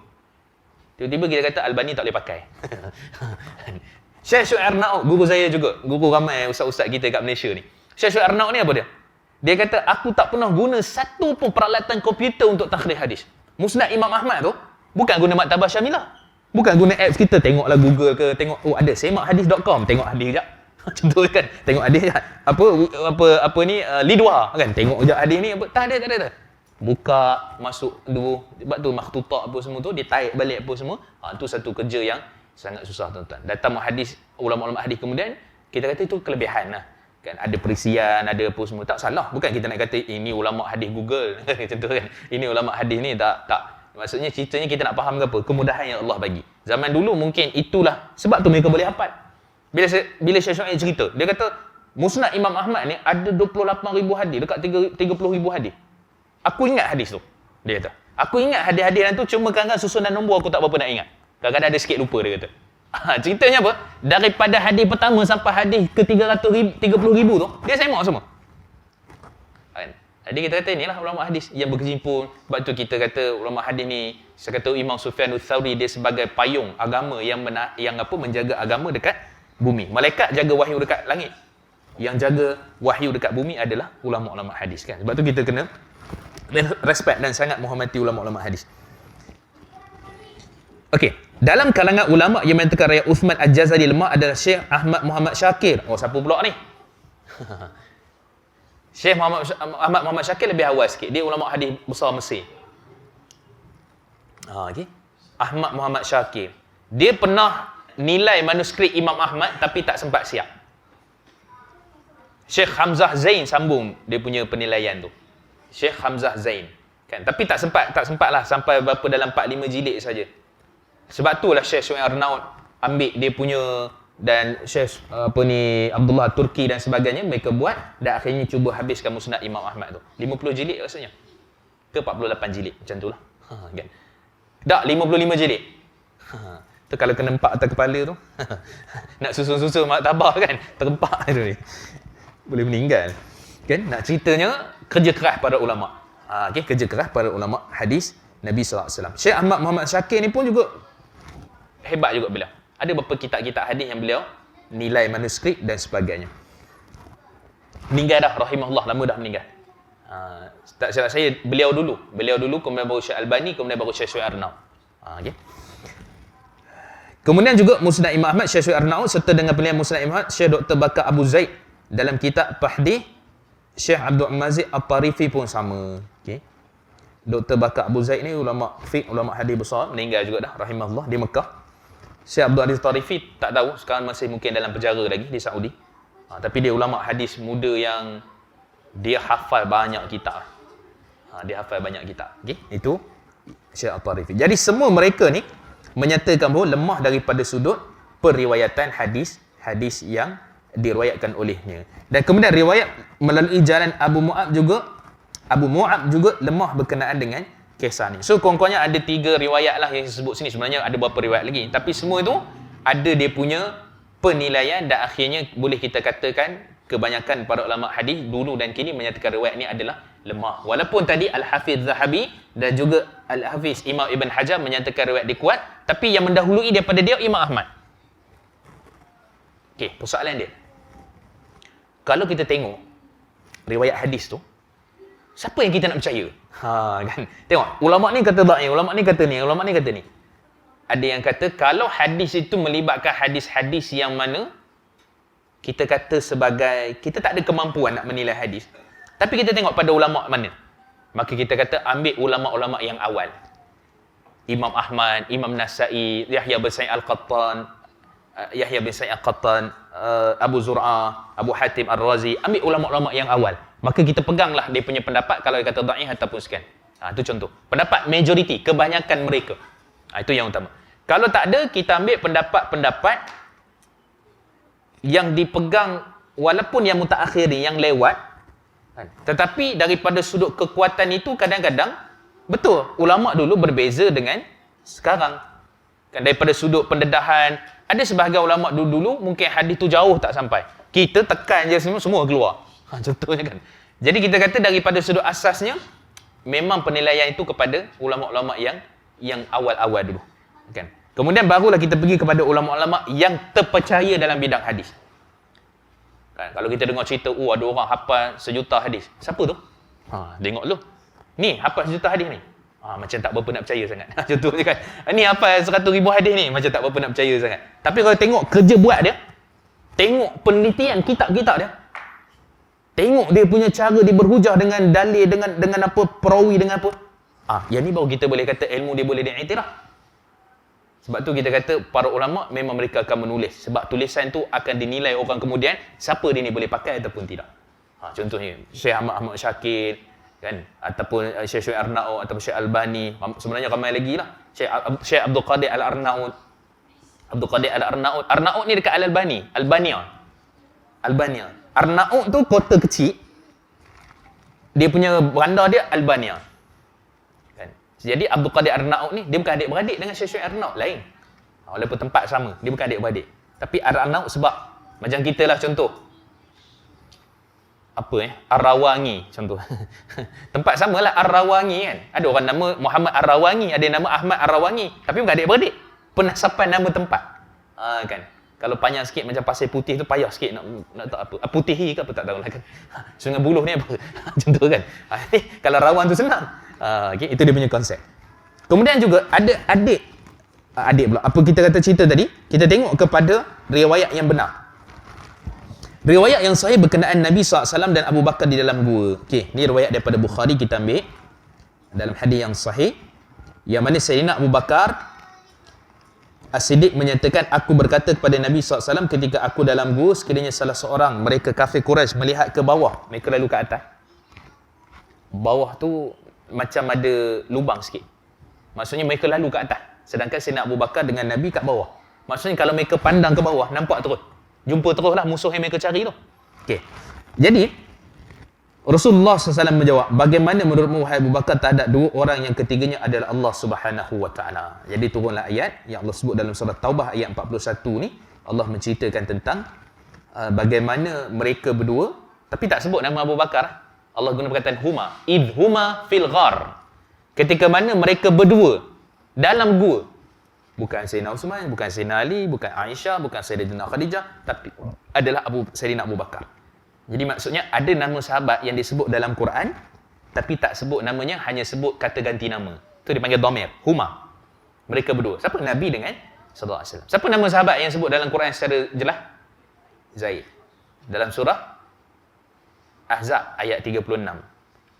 Tiba-tiba kita kata Albani tak boleh pakai. Syekh Syu'aib Arnaud, guru saya juga, guru ramai ustaz-ustaz kita kat Malaysia ni. Syekh Syu'aib Arnaud ni apa dia? Dia kata, aku tak pernah guna satu pun peralatan komputer untuk takhrij hadis. Musnad Imam Ahmad tu, bukan guna Maktabah Syamilah. Bukan guna apps kita, tengoklah Google ke, tengok, ada semakhadis.com, tengok hadis sekejap. Contoh kan, tengok hadis sekejap. Apa ni, Lidwa kan, tengok sekejap hadis ni, tak ada. Buka, masuk dulu, sebab tu makhtutak apa semua tu, dia tarik balik apa semua. Tu satu kerja yang sangat susah tuan-tuan. Datang hadis, ulama-ulama hadis kemudian, kita kata itu kelebihan lah. Kan ada perisian, ada apa semua, tak salah. Bukan kita nak kata ini ulama hadis Google. Contoh kan, ini ulama hadis ni tak. Maksudnya ceritanya kita nak faham ke apa? Kemudahan yang Allah bagi. Zaman dulu mungkin itulah sebab tu mereka boleh hafal. Bila Syekh Syu'aib cerita, dia kata Musnad Imam Ahmad ni ada 28,000 hadis, dekat 30,000 hadis. Aku ingat hadis tu. Dia kata, aku ingat hadis-hadis tu, cuma kadang-kadang susunan nombor aku tak berapa nak ingat. Kadang-kadang ada sikit lupa, dia kata. Ceritanya apa? Daripada hadis pertama sampai hadis ke 30,000 tu, dia semak semua. Jadi kita kata inilah ulama hadis yang berkecimpung. Sebab tu kita kata ulama hadis ni, saya kata Imam Sufyan Ats-Tsauri dia sebagai payung agama yang menjaga agama dekat bumi. Malaikat jaga wahyu dekat langit. Yang jaga wahyu dekat bumi adalah ulama-ulama hadis kan. Sebab tu kita kena respect dan sangat menghormati ulama-ulama hadis. Okey, dalam kalangan ulama yang menyatakan riwayat Uthman Al-Jazari lemah adalah Syekh Ahmad Muhammad Syakir. Siapa pula ni? Syekh Ahmad Muhammad Syakir lebih awal sikit. Dia ulama hadis besar Mesir. Okey. Ahmad Muhammad Syakir. Dia pernah nilai manuskrip Imam Ahmad tapi tak sempat siap. Syekh Hamzah Zain sambung dia punya penilaian tu. Syekh Hamzah Zain. Kan? Tapi tak sempatlah sampai berapa dalam 4-5 jilid saja. Sebab itulah Syekh Syu'aib Arnaud ambil dia punya dan Syekh Abdullah Turki dan sebagainya, mereka buat dan akhirnya cuba habiskan Musnad Imam Ahmad tu. 50 jilid rasanya. Ke 48 jilid macam itulah. Kan. Tak 55 jilid. Tu kalau kena empak atas kepala tu. Nak susun-susun martabak kan, terempak tu ni. Boleh meninggal. Kan? Nak ceritanya kerja keras para ulama. Okey, kerja keras para ulama hadis Nabi sallallahu alaihi wasallam. Syekh Ahmad Muhammad Syakir ni pun juga hebat juga beliau. Ada beberapa kitab-kitab hadis yang beliau nilai manuskrip dan sebagainya. Meninggal dah, rahimahullah, lama dah meninggal. Tak silap saya, beliau dulu, kemudian baru Syekh Albani, kemudian baru Syekh Syu'aib Arnaud. Okay. Kemudian juga Musnad Imam Ahmad, Syekh Syu'aib Arnaud, serta dengan penilaian Musnad Imam Ahmad, Syekh Dr. Bakar Abu Zaid dalam kitab Tahdith, Syekh Abdul Mazid At-Tarifi pun sama. Okay. Dr. Bakar Abu Zaid ni ulama fiqh, ulama hadis besar, meninggal juga dah, rahimahullah, di Mekah. Syekh Abdul Aziz Tarifi tak tahu, sekarang masih mungkin dalam penjara lagi di Saudi. Tapi dia ulama hadis muda yang dia hafal banyak kitab. Dia hafal banyak kitab. Okay? Itu Syekh At-Tarifi. Jadi semua mereka ni menyatakan bahawa lemah daripada sudut periwayatan hadis yang diriwayatkan olehnya. Dan kemudian riwayat melalui jalan Abu Mu'ab juga lemah berkenaan dengan kisah ni. So kurang-kurangnya ada 3 riwayat lah yang disebut sini. Sebenarnya ada beberapa riwayat lagi. Tapi semua itu ada dia punya penilaian dan akhirnya boleh kita katakan kebanyakan para ulama hadis dulu dan kini menyatakan riwayat ni adalah lemah. Walaupun tadi Al-Hafiz Zahabi dan juga Al-Hafiz Imam Ibn Hajar menyatakan riwayat dia kuat, tapi yang mendahului daripada dia Imam Ahmad. Okey, persoalan dia. Kalau kita tengok riwayat hadis tu, siapa yang kita nak percaya? Kan. Tengok, ulama ni kata dhaif, ulama ni kata ni, ulama ni kata ni. Ada yang kata kalau hadis itu melibatkan hadis-hadis yang mana kita kata sebagai kita tak ada kemampuan nak menilai hadis. Tapi kita tengok pada ulama mana. Maka kita kata ambil ulama-ulama yang awal. Imam Ahmad, Imam Nasa'i, Yahya bin Sa'id Al-Qattan, Yahya bin Sa'id Al-Qattan, Abu Zur'ah, Abu Hatim Ar-Razi, ambil ulama-ulama yang awal. Maka kita peganglah dia punya pendapat kalau dia kata dhaif ataupun sekian. Itu contoh. Pendapat majoriti, kebanyakan mereka. Itu yang utama. Kalau tak ada, kita ambil pendapat-pendapat yang dipegang walaupun yang mutaakhir ni, yang lewat. Tetapi daripada sudut kekuatan itu kadang-kadang betul, ulama dulu berbeza dengan sekarang. Daripada sudut pendedahan, ada sebahagian ulama dulu mungkin hadis tu jauh tak sampai. Kita tekan je semua keluar. Contohnya kan. Jadi kita kata daripada sudut asasnya, memang penilaian itu kepada ulama-ulama yang awal-awal dulu. Kan? Kemudian barulah kita pergi kepada ulama-ulama yang terpercaya dalam bidang hadis. Kan? Kalau kita dengar cerita, ada orang hafal 1,000,000 hadis. Siapa tu? Tengok dulu. Ni, hafal 1,000,000 hadis ni. Macam tak berapa nak percaya sangat. Contohnya kan. Ni hafal 100,000 hadis ni. Macam tak berapa nak percaya sangat. Tapi kalau tengok kerja buat dia, tengok penelitian kitab-kitab dia, tengok dia punya cara dia berhujah dengan dalil, dengan apa, perawi, dengan apa. Yang ni baru kita boleh kata ilmu dia boleh diiktiraf. Sebab tu kita kata para ulama memang mereka akan menulis. Sebab tulisan tu akan dinilai orang kemudian siapa dia ni boleh pakai ataupun tidak. Contohnya Syekh Ahmad Syakir kan, ataupun Syekh Syuaib Arnaud ataupun Syekh Albani. Sebenarnya ramai lagi lah. Syekh Abdul Qadir Al-Arnaud. Abdul Qadir Al-Arnaud. Arnaud ni dekat Al-Albani. Albania. Arnaud tu kota kecil. Dia punya bandar dia Albania. Jadi Abdul Qadir Arnaud ni, dia bukan adik-beradik dengan Syekh Syuaib Arnaud, lain. Walaupun tempat sama, dia bukan adik-beradik. Tapi Arnaud sebab, macam kita lah contoh. Ar-Rawangi contoh. Tempat samalah Ar-Rawangi kan. Ada orang nama Muhammad Ar-Rawangi, ada nama Ahmad Ar-Rawangi. Tapi bukan adik-beradik. Penasapan nama tempat. Kan. Kalau panjang sikit macam Pasir Putih tu payah sikit nak tak apa. Putihi ke apa tak tahulah kan. Sungai Buloh ni apa. Contoh kan. Kalau Rawan tu senang. Itu dia punya konsep. Kemudian juga ada adik pula. Apa kita kata cerita tadi? Kita tengok kepada riwayat yang benar. Riwayat yang sahih berkenaan Nabi SAW dan Abu Bakar di dalam gua. Ni riwayat daripada Bukhari, kita ambil. Dalam hadis yang sahih. Yang mana Sayyidina Abu Bakar As-Siddiq menyatakan, aku berkata kepada Nabi SAW ketika aku dalam gua, sekiranya salah seorang mereka kafir Quraisy melihat ke bawah, mereka lalu ke atas. Bawah tu macam ada lubang sikit. Maksudnya mereka lalu ke atas. Sedangkan Sayyidina Abu Bakar dengan Nabi kat bawah. Maksudnya kalau mereka pandang ke bawah, nampak terus. Jumpa teruslah musuh yang mereka cari tu. Jadi, Rasulullah SAW menjawab, bagaimana menurutmu wahai Abu Bakar terhadap dua orang yang ketiganya adalah Allah Subhanahu Wa Taala. Jadi turunlah ayat yang Allah sebut dalam surah Taubah ayat 41 ni. Allah menceritakan tentang bagaimana mereka berdua, tapi tak sebut nama Abu Bakar. Allah guna perkataan huma, id huma fil ghar. Ketika mana mereka berdua dalam gua. Bukan Sayyidina Uthman, bukan Sayyidina Ali, bukan Aisyah, bukan Sayyidina Khadijah, tapi adalah Sayyidina Abu Bakar. Jadi maksudnya ada nama sahabat yang disebut dalam Quran, tapi tak sebut namanya, hanya sebut kata ganti nama. Itu dipanggil dhamir, huma. Mereka berdua. Siapa? Nabi dengan sallallahu alaihi wasallam. Siapa nama sahabat yang sebut dalam Quran secara jelas? Zaid. Dalam surah Ahzab ayat 36.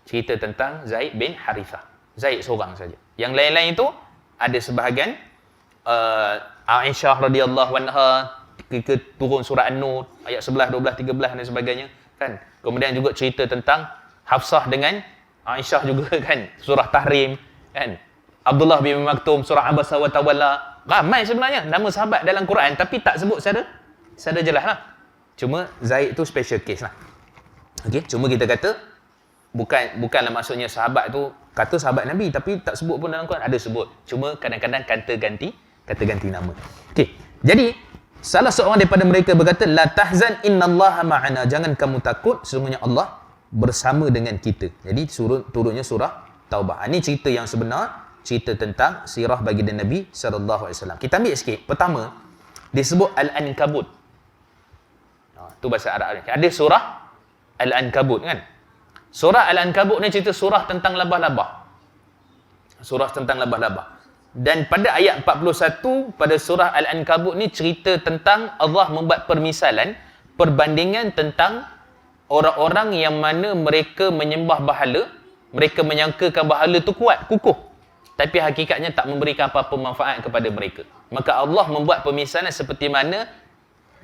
Cerita tentang Zaid bin Harithah. Zaid seorang saja. Yang lain-lain itu ada sebahagian Aisyah radhiyallahu anha ketika turun surah An-Nur ayat 11, 12, 13 dan sebagainya kan. Kemudian juga cerita tentang Hafsah dengan Aisyah juga kan, surah Tahrim kan. Abdullah bin Maktum surah Abasa wa Tawalla. Ramai sebenarnya nama sahabat dalam Quran tapi tak sebut secara jelas lah. Cuma Zaid tu special case lah. Cuma kita kata bukanlah maksudnya sahabat tu kata sahabat Nabi tapi tak sebut pun dalam Quran. Ada sebut. Cuma kadang-kadang kata ganti nama. Jadi salah seorang daripada mereka berkata, la tahzan innallaha ma'ana. Jangan kamu takut, sesungguhnya Allah bersama dengan kita. Jadi turunnya surah Taubah. Ini cerita yang sebenar, cerita tentang sirah baginda Nabi SAW. Kita ambil sikit. Pertama, disebut Al-Ankabut. Itu bahasa Arab. Ada surah Al-Ankabut kan. Surah Al-Ankabut ni cerita surah tentang labah-labah. Surah tentang labah-labah. Dan pada ayat 41 pada surah Al-Ankabut ni cerita tentang Allah membuat permisalan, perbandingan tentang orang-orang yang mana mereka menyembah bahala, mereka menyangkakan bahala tu kuat, kukuh. tapi hakikatnya tak memberikan apa-apa manfaat kepada mereka. Maka Allah membuat pemisahan seperti mana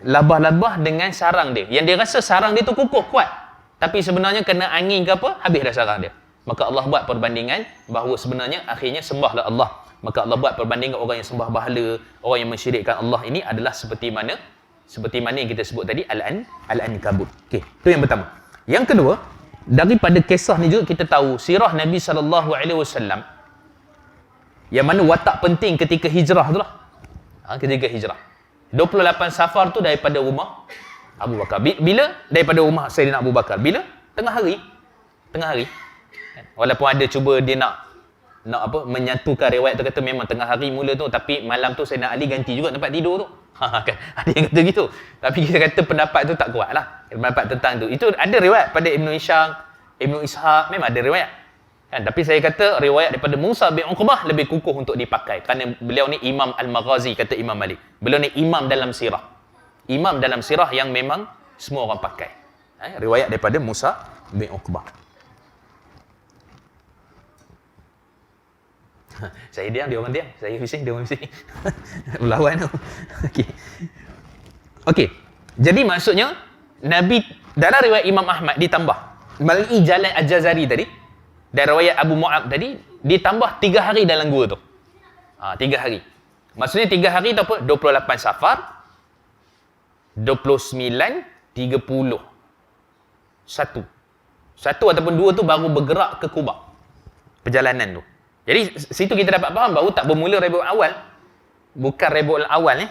labah-labah dengan sarang dia. Yang dia rasa sarang dia tu kukuh, kuat. Tapi sebenarnya kena angin ke apa, habis dah sarang dia. Maka Allah buat perbandingan bahawa sebenarnya akhirnya sembahlah Allah. Maka Allah buat perbandingan orang yang sembah bahala, orang yang mensyirikkan Allah ini adalah seperti mana yang kita sebut tadi, Al-Ankabut. Okey, itu yang pertama. Yang kedua, daripada kisah ni juga kita tahu sirah Nabi SAW yang mana watak penting ketika hijrah tu lah. Ketika hijrah. 28 Safar tu daripada rumah Abu Bakar. Bila? Daripada rumah Sayyidina Abu Bakar. Bila? Tengah hari. Walaupun ada cuba dia nak menyatukan riwayat tu, kata memang tengah hari mula tu, tapi malam tu Sayyidina Ali ganti juga tempat tidur tu. Kan? Ada yang kata gitu. Tapi kita kata pendapat tu tak kuat lah. Pendapat tentang tu. Itu ada riwayat pada Ibn Hisham, Ibn Ishaq, memang ada riwayat. Kan? Tapi saya kata riwayat daripada Musa bin Uqbah lebih kukuh untuk dipakai. Kerana beliau ni Imam Al-Maghazi, kata Imam Malik. Beliau ni imam dalam sirah. Imam dalam sirah yang memang semua orang pakai. Riwayat daripada Musa bin Uqbah. Saya diam, dia orang diam. Saya bising, dia orang bising. Berlawan tu. Okey. Jadi maksudnya, Nabi, dalam riwayat Imam Ahmad ditambah. Melalui jalan Al-Jazari tadi, dan riwayat Abu Mu'ab tadi, ditambah 3 hari dalam gua tu. 3 hari. Maksudnya 3 hari tu apa? 28 Safar, 29, 30. Satu ataupun 2 tu baru bergerak ke Kuba. Perjalanan tu. Jadi situ kita dapat faham bahawa tak bermula Rabiul Awal. Bukan Rabiul Awal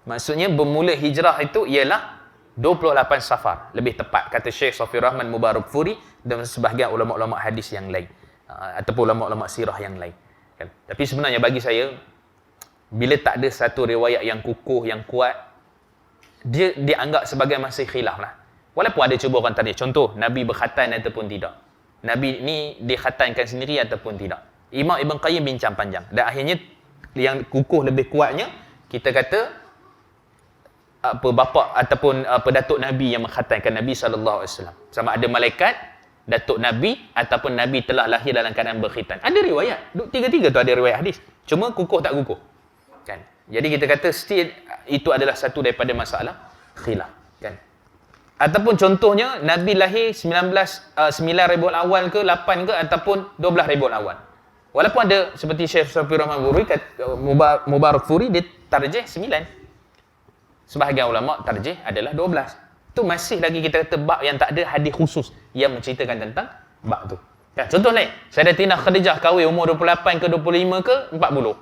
Maksudnya bermula hijrah itu ialah 28 Safar. Lebih tepat kata Syekh Safi Rahman Mubarak Furi dan sebahagian ulama-ulama hadis yang lain. Ataupun ulama-ulama sirah yang lain. Kan? Tapi sebenarnya bagi saya, bila tak ada satu riwayat yang kukuh, yang kuat, dia dianggap sebagai masih khilaf lah. Walaupun ada cuba orang tanya, contoh, Nabi berkhatan ataupun tidak. Nabi ni dikhatankan sendiri ataupun tidak. Imam Ibn Qayyim bincang panjang. Dan akhirnya, yang kukuh lebih kuatnya, kita kata, bapa ataupun datuk Nabi yang mengkhatankan Nabi SAW. Sama ada malaikat, datuk Nabi, ataupun Nabi telah lahir dalam keadaan berkhitan. Ada riwayat. Tiga-tiga tu ada riwayat hadis. Cuma kukuh tak kukuh. Kan? Jadi kita kata still itu adalah satu daripada masalah khilaf. Kan? Ataupun contohnya Nabi lahir 9 Rabiul Awal ke 8 ke ataupun 12 Rabiul Awal. Walaupun ada seperti Syekh Safi Rahman Mubarak Furi dia tarjih 9. Sebahagian ulama tarjih adalah 12. Tu masih lagi kita kata bab yang tak ada hadis khusus yang menceritakan tentang bab tu. Kan? Contoh lain, Sayyidatina Khadijah kahwin umur 28 ke 25 ke 40.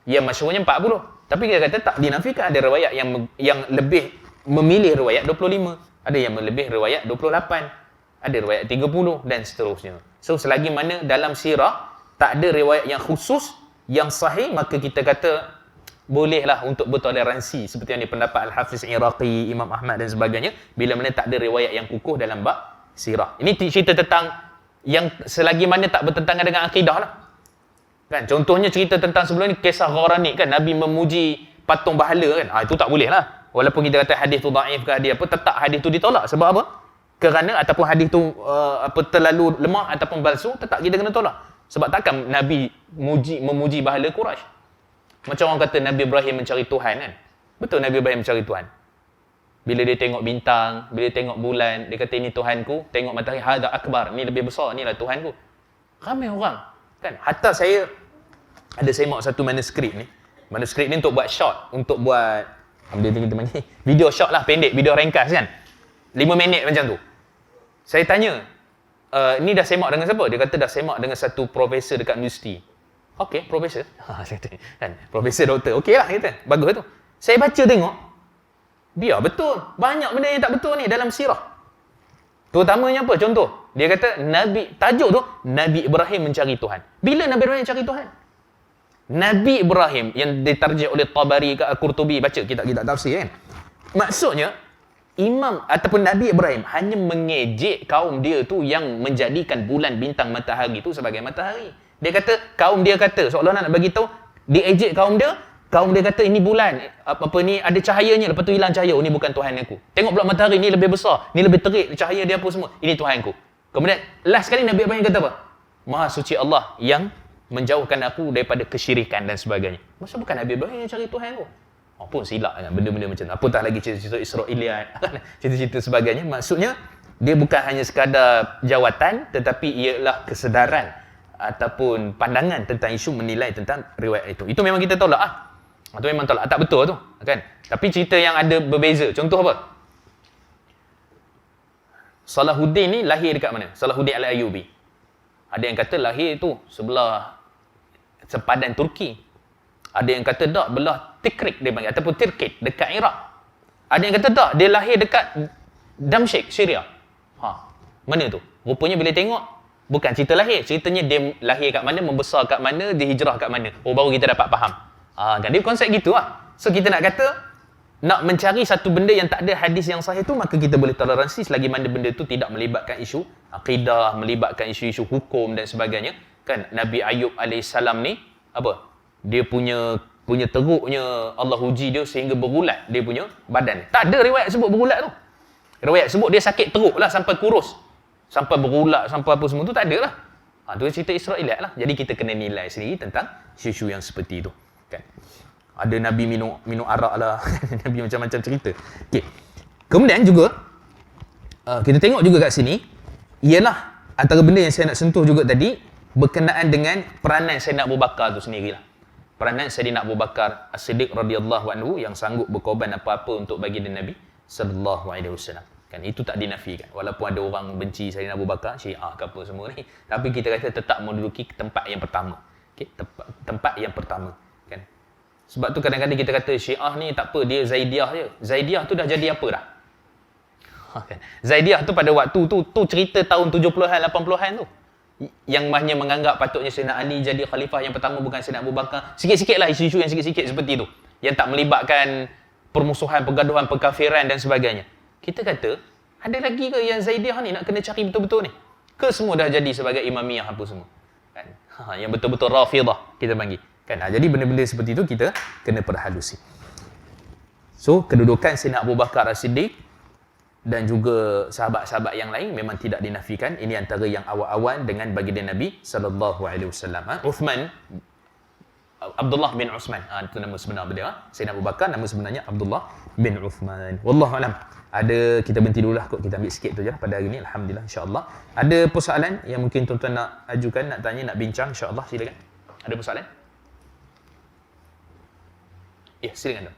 Yang masyhurnya 40. Tapi kita kata tak dinafikan, ada riwayat yang lebih memilih riwayat 25. Ada yang lebih riwayat 28. Ada riwayat 30 dan seterusnya. So selagi mana dalam sirah tak ada riwayat yang khusus, yang sahih, maka kita kata bolehlah untuk bertoleransi seperti yang pendapat Al-Hafiz Iraqi, Imam Ahmad dan sebagainya, bila mana tak ada riwayat yang kukuh dalam bab sirah. Ini cerita tentang yang selagi mana tak bertentangan dengan akidah lah. Kan? Contohnya cerita tentang sebelum ni, kisah Gharanit kan, Nabi memuji patung bahala kan. Itu tak boleh lah. Walaupun kita kata hadis tu dhaif ke hadis apa, tetap hadis tu ditolak. Sebab apa? Kerana ataupun hadis tu terlalu lemah ataupun palsu, tetap kita kena tolak. Sebab takkan Nabi memuji bahala Quraisy. Macam orang kata Nabi Ibrahim mencari Tuhan kan. Betul Nabi Ibrahim mencari Tuhan. Bila dia tengok bintang, bila dia tengok bulan, dia kata ini Tuhanku. Tengok matahari, hadza akbar, ni lebih besar, inilah Tuhanku. Ramai orang kan. Hatta saya semak satu manuskrip ni. Manuskrip ni untuk buat short, untuk buat kita panggil video short lah, pendek, video ringkas kan. 5 minit macam tu. Saya tanya, ni dah semak dengan siapa? Dia kata dah semak dengan satu profesor dekat universiti. Okey, profesor. Saya kata, kan, profesor doktor. Okey lah, kita. Bagus tu. Saya baca tengok, biar betul. Banyak benda yang tak betul ni dalam sirah. Terutamanya apa? Contoh, dia kata tajuk tu, Nabi Ibrahim mencari Tuhan. Bila Nabi Ibrahim mencari Tuhan? Nabi Ibrahim yang ditarjih oleh Tabari ke Al-Qurtubi, baca kitab-kitab tafsir kan. Maksudnya, Imam ataupun Nabi Ibrahim hanya mengejek kaum dia tu yang menjadikan bulan, bintang, matahari tu sebagai matahari. Dia kata, kaum dia kata, seolah-olah nak bagi tahu, dia ejek kaum dia kata ini bulan, ni ada cahayanya, lepas tu hilang cahaya, ni bukan Tuhan aku. Tengok pula matahari, ni lebih besar, ni lebih terik, cahaya dia apa semua, ini Tuhan aku. Kemudian, last sekali Nabi Ibrahim kata apa? Maha suci Allah yang menjauhkan aku daripada kesyirikan dan sebagainya. Masa bukan Nabi Ibrahim yang cari Tuhan tu. Pun silap kan benda-benda macam tu. Apatah lagi cerita-cerita Israiliyat, cerita-cerita sebagainya. Maksudnya dia bukan hanya sekadar jawatan, tetapi ialah kesedaran ataupun pandangan tentang isu menilai tentang riwayat itu. Itu memang kita tolak Itu memang tolak. Tak betul tu, kan? Tapi cerita yang ada berbeza. Contoh apa? Salahuddin ni lahir dekat mana? Salahuddin Al-Ayyubi. Ada yang kata lahir tu sebelah sepadan Turki. Ada yang kata tak, belah Tikrit dia panggil, ataupun Tirkit, dekat Iraq. Ada yang kata tak, dia lahir dekat Damsyik, Syria. Mana tu? Rupanya bila tengok, bukan cerita lahir. Ceritanya dia lahir kat mana, membesar kat mana, dia hijrah kat mana. Baru kita dapat faham. Kan dia konsep gitu lah. So kita nak kata, nak mencari satu benda yang tak ada hadis yang sahih tu, maka kita boleh toleransi selagi mana benda tu tidak melibatkan isu akidah, melibatkan isu-isu hukum dan sebagainya. Kan Nabi Ayub AS ni, apa? Dia punya teruknya Allah uji dia sehingga berulat dia punya badan. Tak ada riwayat sebut berulat tu. Riwayat sebut dia sakit teruk lah sampai kurus. Sampai berulat, sampai apa semua tu tak ada lah. Tu cerita Israiliyat lah. Jadi kita kena nilai sendiri tentang isu yang seperti itu. Kan? Ada Nabi minum arak lah. Nabi macam-macam cerita. Okay. Kemudian juga, kita tengok juga kat sini, ialah antara benda yang saya nak sentuh juga tadi, berkenaan dengan peranan Sayyidina Abu Bakar tu sendirilah. Peranan Sayyidina Abu Bakar As-Siddiq radhiyallahu anhu yang sanggup berkorban apa-apa untuk baginda Nabi sallallahu alaihi wasallam. Kan itu tak dinafikan. Walaupun ada orang benci Sayyidina Abu Bakar, Syiah ke apa semua ni, tapi kita kata tetap menduduki tempat yang pertama. Okey, tempat yang pertama, kan. Sebab tu kadang-kadang kita kata Syiah ni tak apa, dia Zaidiyah je. Zaidiyah tu dah jadi apa dah? Kan. Zaidiyah tu pada waktu tu cerita tahun 70-an 80-an tu. Yang mahnya menganggap patutnya Sayyidina Ali jadi khalifah yang pertama bukan Sayyidina Abu Bakar. Sikit-sikit lah isu-isu yang sikit-sikit seperti tu. Yang tak melibatkan permusuhan, pergaduhan, perkafiran dan sebagainya. Kita kata, ada lagi ke yang Zaidiyah ni nak kena cari betul-betul ni? Ke semua dah jadi sebagai imamiyah apa semua? Kan? Yang betul-betul Rafidah kita panggil. Kan? Jadi benda-benda seperti itu kita kena perhalusi. So, kedudukan Sayyidina Abu Bakar As-Siddiq dan juga sahabat-sahabat yang lain memang tidak dinafikan. Ini antara yang awal-awal dengan baginda Nabi sallallahu alaihi wasallam. Uthman, Abdullah bin Uthman, itu nama sebenar beliau. Sayyidina Abu Bakar nama sebenarnya Abdullah bin Uthman. Wallahu alam. Kita berhenti dululah kot, kita ambil sikit tu je pada hari ni, alhamdulillah, insya-Allah. Ada persoalan yang mungkin tuan-tuan nak ajukan, nak tanya, nak bincang, insya-Allah, silakan. Ada persoalan? Ya, silakan tuan.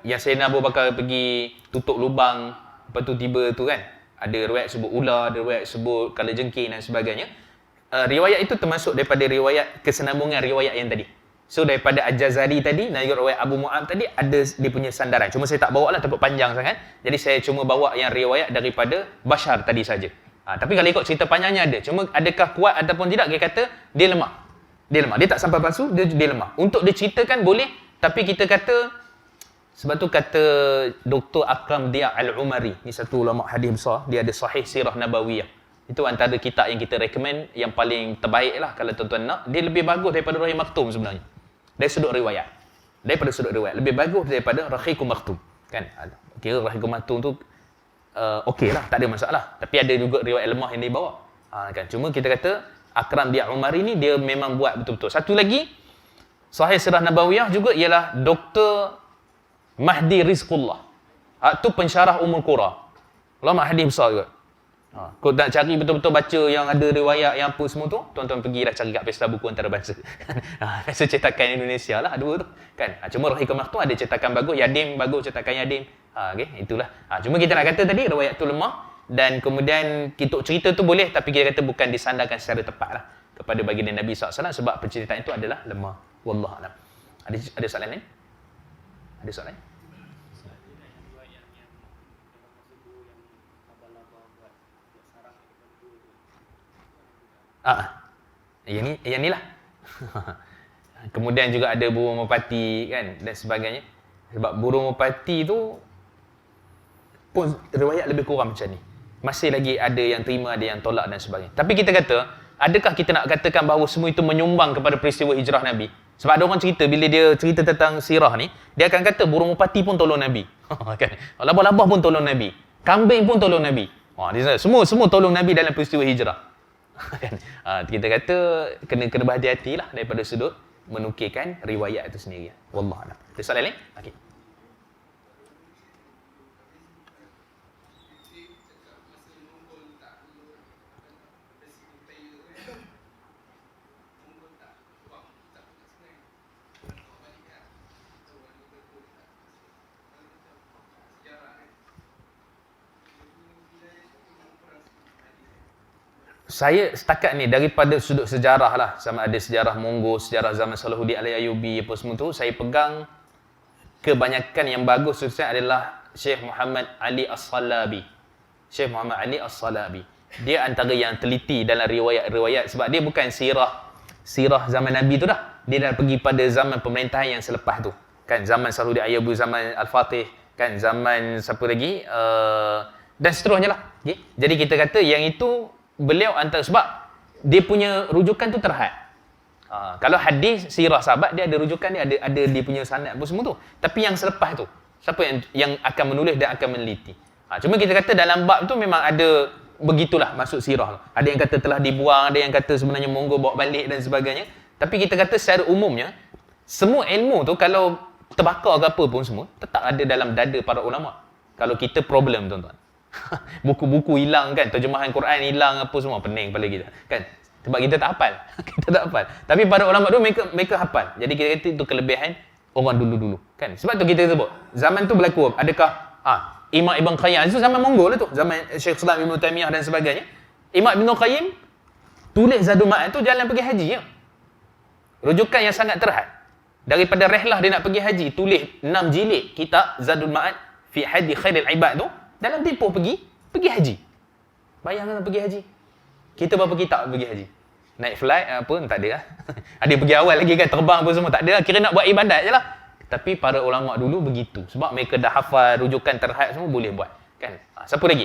Yang Sayyidina Abu Bakar pergi tutup lubang, lepas tu tiba tu kan, ada riwayat sebut ular, ada riwayat sebut kalajengking dan sebagainya. Riwayat itu termasuk daripada riwayat kesenambungan riwayat yang tadi. So daripada Al-Jazari tadi dan juga riwayat Abu Mu'ab tadi ada dia punya sandaran. Cuma saya tak bawa lah, terlalu panjang sangat. Jadi saya cuma bawa yang riwayat daripada Bashar tadi saja. Tapi kalau ikut cerita panjangnya ada. Cuma adakah kuat ataupun tidak, dia kata dia lemah. Dia lemah. Dia tak sampai palsu, dia lemah. Untuk diceritakan boleh, tapi kita kata, sebab tu kata Dr. Akram Dia Al-Umari, ni satu ulama hadis besar, dia ada Sahih Sirah Nabawiyah. Itu antara kitab yang kita recommend yang paling terbaik lah kalau tuan-tuan nak. Dia lebih bagus daripada Rahim Maktum sebenarnya. Dari sudut riwayat. Daripada sudut riwayat. Lebih bagus daripada Rahikum Maktum. Kan? Kira Rahikum Maktum tu okey lah, tak ada masalah. Tapi ada juga riwayat lemah yang dia bawa. Kan? Cuma kita kata Akram Dia Umari ni dia memang buat betul-betul. Satu lagi, Sahih Sirah Nabawiyah juga ialah Dr. Mahdi Rizqullah. Tu pensyarah Ummul Qura. Ulama hadis besar juga. Kau nak cari betul-betul baca yang ada riwayat yang apa semua tu, tuan-tuan pergilah cari kat Pesta Buku Antarabangsa. Pesta cetakan Indonesia lah dua tu. Kan? Cuma Rahim Maktum ada cetakan bagus, Yadim bagus cetakan Yadim. Okay? Itulah. Cuma kita nak kata tadi riwayat tu lemah dan kemudian kita cerita tu boleh, tapi kita kata bukan disandarkan secara tepat lah kepada baginda Nabi SAW sebab penceritaan itu adalah lemah. Wallahu a'lam. Ada soalan lain? Ada soalan lain? Yang ni lah. Kemudian juga ada burung merpati kan dan sebagainya. Sebab burung merpati tu pun riwayat lebih kurang macam ni. Masih lagi ada yang terima, ada yang tolak dan sebagainya. Tapi kita kata Adakah kita nak katakan bahawa semua itu menyumbang kepada peristiwa hijrah Nabi? Sebab ada orang cerita, bila dia cerita tentang sirah ni, dia akan kata burung merpati pun tolong Nabi. Kan? Labah-labah pun tolong Nabi. Kambing pun tolong Nabi. Semua tolong Nabi dalam peristiwa hijrah. Kan? Kita kata kena berhati-hati lah daripada sudut menukilkan riwayat itu sendiri. Wallahualam. Ada soalan lain? Okey. Saya setakat ni daripada sudut sejarah lah, sama ada sejarah Monggo, sejarah zaman Salahuddin Al-Ayyubi apa semua tu, saya pegang kebanyakan yang bagus seterusnya adalah Syekh Muhammad Ali As-Salabi. Syekh Muhammad Ali As-Salabi. Dia antara yang teliti dalam riwayat-riwayat, sebab dia bukan sirah zaman Nabi tu dah. Dia dah pergi pada zaman pemerintahan yang selepas tu. Kan zaman Salahuddin Al-Ayyubi, zaman Al-Fatih, kan zaman siapa lagi? Dan seterusnya lah. Okay? Jadi kita kata yang itu beliau antara, sebab dia punya rujukan tu terhad. Kalau hadis sirah sahabat, dia ada rujukan, dia ada dia punya sanad apa semua tu. Tapi yang selepas tu, siapa yang akan menulis dan akan meneliti? Cuma kita kata dalam bab tu memang ada begitulah masuk sirah. Ada yang kata telah dibuang, ada yang kata sebenarnya Monggo bawa balik dan sebagainya. Tapi kita kata secara umumnya, semua ilmu tu kalau terbakar ke apa pun semua, tetap ada dalam dada para ulama. Kalau kita problem, tuan-tuan. Buku-buku hilang kan, terjemahan Quran hilang apa semua, pening kepala kita kan, sebab kita tak hafal. Kita tak hafal. Tapi para ulama dulu mereka hafal. Jadi kita kata itu kelebihan orang dulu-dulu kan. Sebab tu kita sebut zaman tu berlaku adakah Imam Ibn Qayyim itu zaman Mongol lah tu, zaman Syekh Islam Ibn Taimiyah dan sebagainya. Imam Ibn Qayyim tulis Zadul Ma'ad tu jalan pergi haji ya. Rujukan yang sangat terhad. Daripada rehlah dia nak pergi haji, tulis 6 jilid kitab Zadul Ma'ad fi Hadi Khairil Ibad tu dalam tempoh pergi haji. Bayangkan pergi haji. Kita berapa kitab pergi haji? Naik flight apa tak ada lah. Ada pergi awal lagi kan, terbang apa semua tak ada lah. Kira nak buat ibadat je lah. Tapi para ulama dulu begitu. Sebab mereka dah hafal rujukan terhad semua, boleh buat. Kan? Siapa lagi?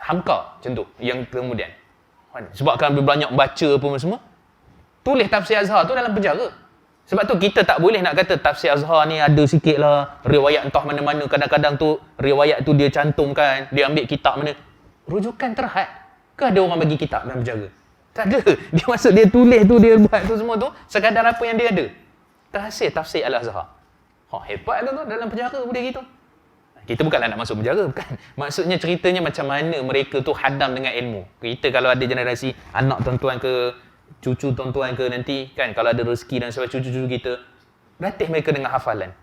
Hamka macam tu. Yang kemudian. Sebab kan banyak baca apa semua. Tulis tafsir Azhar tu dalam penjara. Sebab tu kita tak boleh nak kata tafsir Azhar ni ada sikit lah riwayat entah mana-mana, kadang-kadang tu riwayat tu dia cantumkan, dia ambil kitab mana. Rujukan terhad. Ke ada orang bagi kitab dalam penjara? Tak ada. Dia masuk, dia tulis tu, dia buat tu semua tu sekadar apa yang dia ada. Terhasil tafsir Al-Azhar. Hebat tu dalam penjara boleh gitu. Kita bukanlah nak masuk penjara, bukan. Maksudnya ceritanya macam mana mereka tu hadam dengan ilmu. Kita kalau ada generasi anak tuan-tuan ke cucu tuan-tuan ke nanti kan, kalau ada rezeki dan sebagainya, cucu-cucu kita latih mereka dengan hafalan,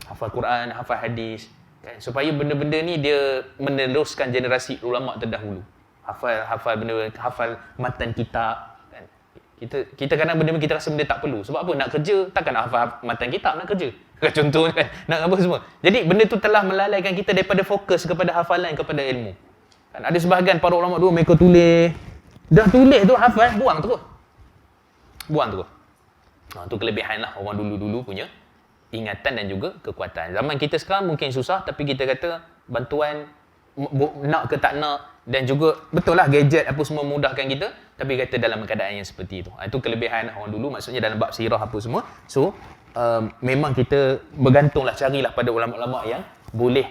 hafal Quran, hafal hadis kan, supaya benda-benda ni dia meneruskan generasi ulama terdahulu. Hafal benda, hafal matan kitab kan. Kita kadang benda kita rasa benda tak perlu. Sebab apa? Nak kerja takkan nak hafal matan kitab nak kerja. Contoh kan, nak apa semua. Jadi benda tu telah melalaikan kita daripada fokus kepada hafalan, kepada ilmu. Kan ada sebahagian para ulama dulu mereka tulis, dah tulis tu hafal, buang terus. Tu kelebihan lah orang dulu-dulu punya ingatan dan juga kekuatan. Zaman kita sekarang mungkin susah, tapi kita kata bantuan nak ke tak nak, dan juga betul lah gadget apa semua mudahkan kita, tapi kata dalam keadaan yang seperti itu. Itu kelebihan orang dulu, maksudnya dalam bab sirah apa semua. So memang kita bergantunglah, carilah pada ulama-ulama yang boleh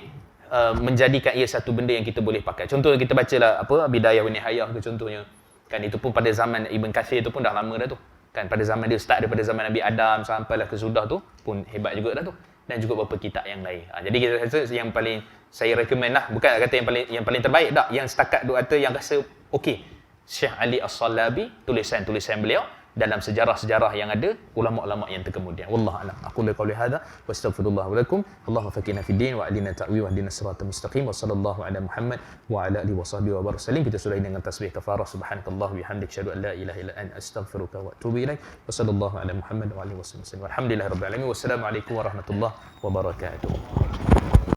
menjadikan ia satu benda yang kita boleh pakai. Contohnya kita bacalah Bidayah wa Nihayah ke contohnya. Kan itu pun pada zaman Ibn Kathir tu pun dah lama dah tu. Kan pada zaman dia start daripada zaman Nabi Adam sampailah ke sudah tu pun hebat juga dah tu. Dan juga beberapa kitab yang lain. Jadi kita rasa yang paling saya recommend lah, bukan kata yang paling terbaik tak, yang setakat duk kata yang rasa okey, Syekh Ali As-Salabi, tulisan-tulisan beliau dalam sejarah-sejarah yang ada ulama-ulama yang terkemudian. Wallahu a'lam. Aku qauli hadza wa astaghfirullah wa lakum. Allahumma faqina fid din wa alina ta'wi wa hdina siratal mustaqim wa sallallahu ala Muhammad wa ala alihi wa sahbihi wa barakatuh. Kita sudahi dengan tasbih kafarah subhanakallah wa bihamdik asyhadu an la ilaha illa anta astaghfiruka wa atubu ilaik. Wa sallallahu ala Muhammad wa alihi wasallam. Walhamdulillahirabbil alamin. Wassalamu alaikum warahmatullahi wabarakatuh.